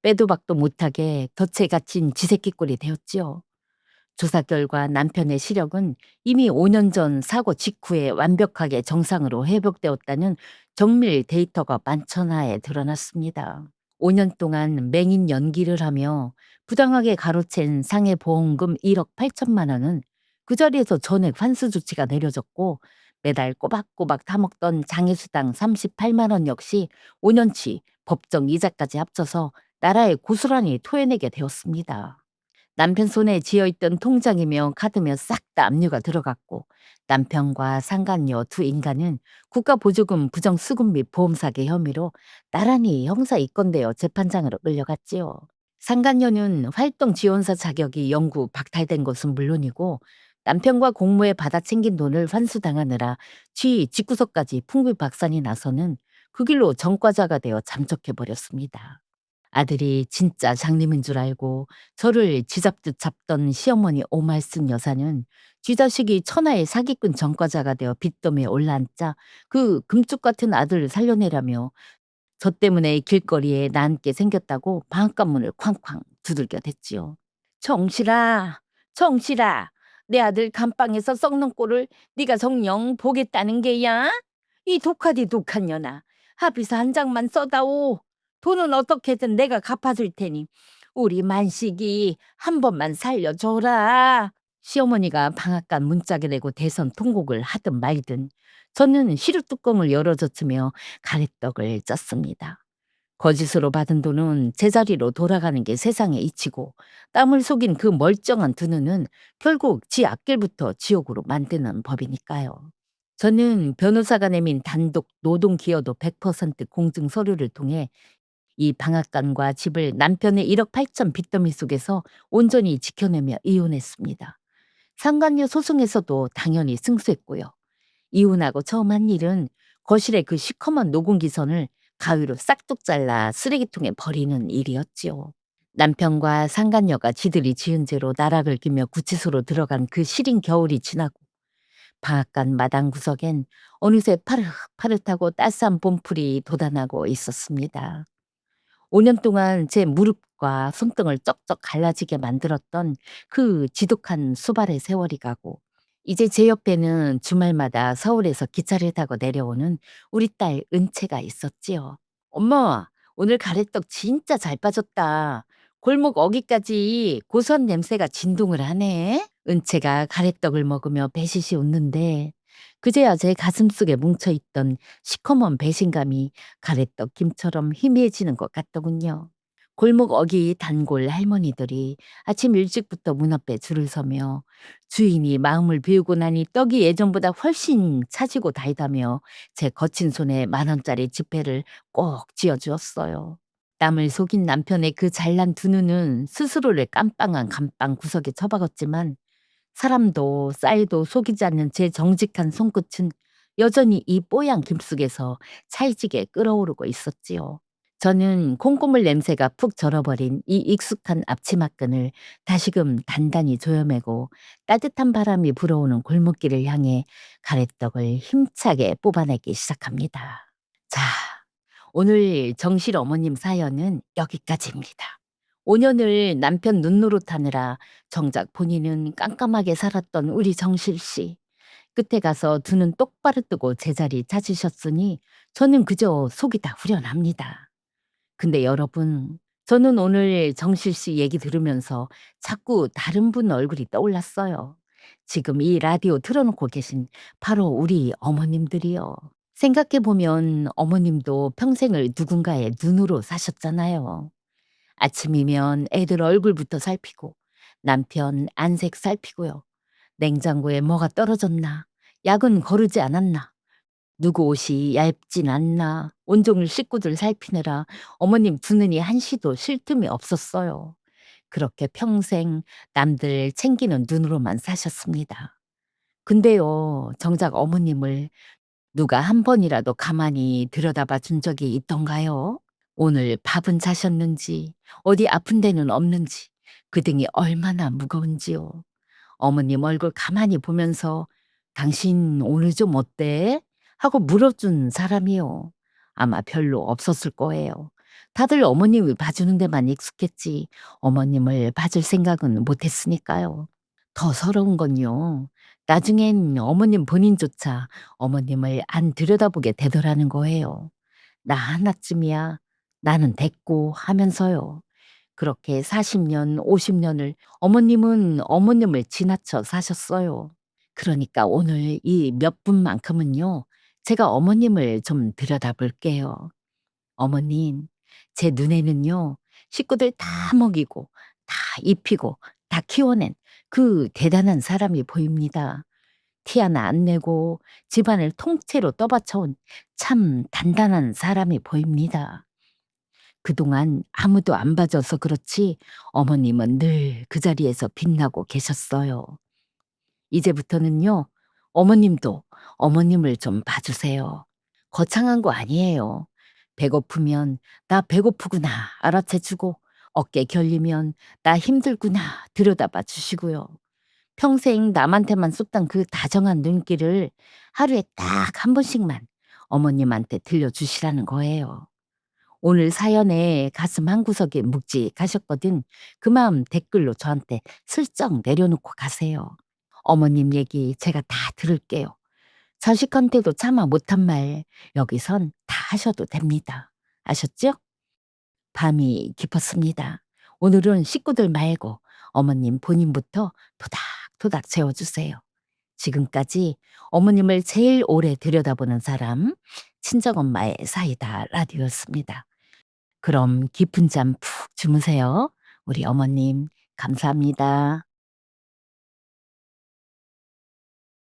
빼도 박도 못하게 덫에 갇힌 쥐새끼 꼴이 되었지요. 조사 결과 남편의 시력은 이미 5년 전 사고 직후에 완벽하게 정상으로 회복되었다는 정밀 데이터가 만천하에 드러났습니다. 5년 동안 맹인 연기를 하며 부당하게 가로챈 상해 보험금 1억 8천만 원은 그 자리에서 전액 환수 조치가 내려졌고 매달 꼬박꼬박 타먹던 장애수당 38만 원 역시 5년치 법정 이자까지 합쳐서 나라에 고스란히 토해내게 되었습니다. 남편 손에 쥐어있던 통장이며 카드며 싹 다 압류가 들어갔고 남편과 상간녀 두 인간은 국가보조금 부정수급 및 보험사기 혐의로 나란히 형사 입건되어 재판장으로 끌려갔지요. 상간녀는 활동 지원사 자격이 영구 박탈된 것은 물론이고 남편과 공모에 받아 챙긴 돈을 환수당하느라 집구석까지 풍비박산이 나서는 그 길로 전과자가 되어 잠적해버렸습니다. 아들이 진짜 장님인 줄 알고 저를 쥐잡듯 잡던 시어머니 오말씀 여사는 쥐자식이 천하의 사기꾼 전과자가 되어 빚더미에 올라앉자 그 금쪽 같은 아들을 살려내라며 저 때문에 길거리에 나앉게 생겼다고 방앗간 문을 쾅쾅 두들겨 댔지요. 정실아, 정실아, 내 아들 감방에서 썩는 꼴을 네가 정녕 보겠다는 게야? 이 독하디 독한 년아. 합의서 한 장만 써다오. 돈은 어떻게든 내가 갚아줄 테니 우리 만식이 한 번만 살려줘라. 시어머니가 방앗간 문짝에 내고 대선 통곡을 하든 말든 저는 시루 뚜껑을 열어젖으며 가래떡을 쪘습니다. 거짓으로 받은 돈은 제자리로 돌아가는 게 세상의 이치고 땀을 속인 그 멀쩡한 두 눈은 결국 지 앞길부터 지옥으로 만드는 법이니까요. 저는 변호사가 내민 단독 노동기여도 100% 공증 서류를 통해 이 방앗간과 집을 남편의 1억 8천 빚더미 속에서 온전히 지켜내며 이혼했습니다. 상간녀 소송에서도 당연히 승소했고요. 이혼하고 처음 한 일은 거실에 그 시커먼 녹음기선을 가위로 싹둑 잘라 쓰레기통에 버리는 일이었지요. 남편과 상간녀가 지들이 지은 죄로 나락을 기며 구치소로 들어간 그 시린 겨울이 지나고 방앗간 마당 구석엔 어느새 파릇파릇하고 따스한 봄풀이 돋아나고 있었습니다. 5년 동안 제 무릎과 손등을 쩍쩍 갈라지게 만들었던 그 지독한 수발의 세월이 가고 이제 제 옆에는 주말마다 서울에서 기차를 타고 내려오는 우리 딸 은채가 있었지요. 엄마, 오늘 가래떡 진짜 잘 빠졌다. 골목 어기까지 고소한 냄새가 진동을 하네. 은채가 가래떡을 먹으며 배시시 웃는데 그제야 제 가슴속에 뭉쳐있던 시커먼 배신감이 가래떡 김처럼 희미해지는 것 같더군요. 골목 어기 단골 할머니들이 아침 일찍부터 문 앞에 줄을 서며 주인이 마음을 비우고 나니 떡이 예전보다 훨씬 차지고 달다며 제 거친 손에 10,000원짜리 지폐를 꼭 쥐어주었어요. 땀을 속인 남편의 그 잘난 두 눈은 스스로를 깜빵한 감방 구석에 처박았지만 사람도 쌀도 속이지 않는 제 정직한 손끝은 여전히 이 뽀얀 김속에서 찰지게 끓어오르고 있었지요. 저는 콩고물 냄새가 푹 절어버린 이 익숙한 앞치마끈을 다시금 단단히 조여매고 따뜻한 바람이 불어오는 골목길을 향해 가래떡을 힘차게 뽑아내기 시작합니다. 자, 오늘 정실 어머님 사연은 여기까지입니다. 5년을 남편 눈노릇하느라 정작 본인은 깜깜하게 살았던 우리 정실 씨. 끝에 가서 두 눈 똑바로 뜨고 제자리 찾으셨으니 저는 그저 속이 다 후련합니다. 근데 여러분, 저는 오늘 정실 씨 얘기 들으면서 자꾸 다른 분 얼굴이 떠올랐어요. 지금 이 라디오 틀어놓고 계신 바로 우리 어머님들이요. 생각해보면 어머님도 평생을 누군가의 눈으로 사셨잖아요. 아침이면 애들 얼굴부터 살피고 남편 안색 살피고요. 냉장고에 뭐가 떨어졌나, 약은 거르지 않았나, 누구 옷이 얇진 않나 온종일 식구들 살피느라 어머님 두 눈이 한시도 쉴 틈이 없었어요. 그렇게 평생 남들 챙기는 눈으로만 사셨습니다. 근데요, 정작 어머님을 누가 한 번이라도 가만히 들여다봐 준 적이 있던가요? 오늘 밥은 자셨는지, 어디 아픈 데는 없는지, 그 등이 얼마나 무거운지요. 어머님 얼굴 가만히 보면서 당신 오늘 좀 어때? 하고 물어준 사람이요. 아마 별로 없었을 거예요. 다들 어머님을 봐주는 데만 익숙했지 어머님을 봐줄 생각은 못했으니까요. 더 서러운 건요. 나중엔 어머님 본인조차 어머님을 안 들여다보게 되더라는 거예요. 나 하나쯤이야. 나는 됐고 하면서요. 그렇게 40년, 50년을 어머님은 어머님을 지나쳐 사셨어요. 그러니까 오늘 이 몇 분만큼은요. 제가 어머님을 좀 들여다볼게요. 어머님, 제 눈에는요. 식구들 다 먹이고 다 입히고 다 키워낸 그 대단한 사람이 보입니다. 티 하나 안 내고 집안을 통째로 떠받쳐온 참 단단한 사람이 보입니다. 그동안 아무도 안 봐줘서 그렇지 어머님은 늘 그 자리에서 빛나고 계셨어요. 이제부터는요, 어머님도 어머님을 좀 봐주세요. 거창한 거 아니에요. 배고프면 나 배고프구나 알아채주고 어깨 결리면 나 힘들구나 들여다봐 주시고요. 평생 남한테만 쏟던 그 다정한 눈길을 하루에 딱 한 번씩만 어머님한테 들려주시라는 거예요. 오늘 사연에 가슴 한구석에 묵직하셨거든. 그 마음 댓글로 저한테 슬쩍 내려놓고 가세요. 어머님 얘기 제가 다 들을게요. 자식한테도 차마 못한 말 여기선 다 하셔도 됩니다. 아셨죠? 밤이 깊었습니다. 오늘은 식구들 말고 어머님 본인부터 토닥토닥 재워주세요. 지금까지 어머님을 제일 오래 들여다보는 사람, 친정엄마의 사이다 라디오였습니다. 그럼 깊은 잠 푹 주무세요. 우리 어머님, 감사합니다.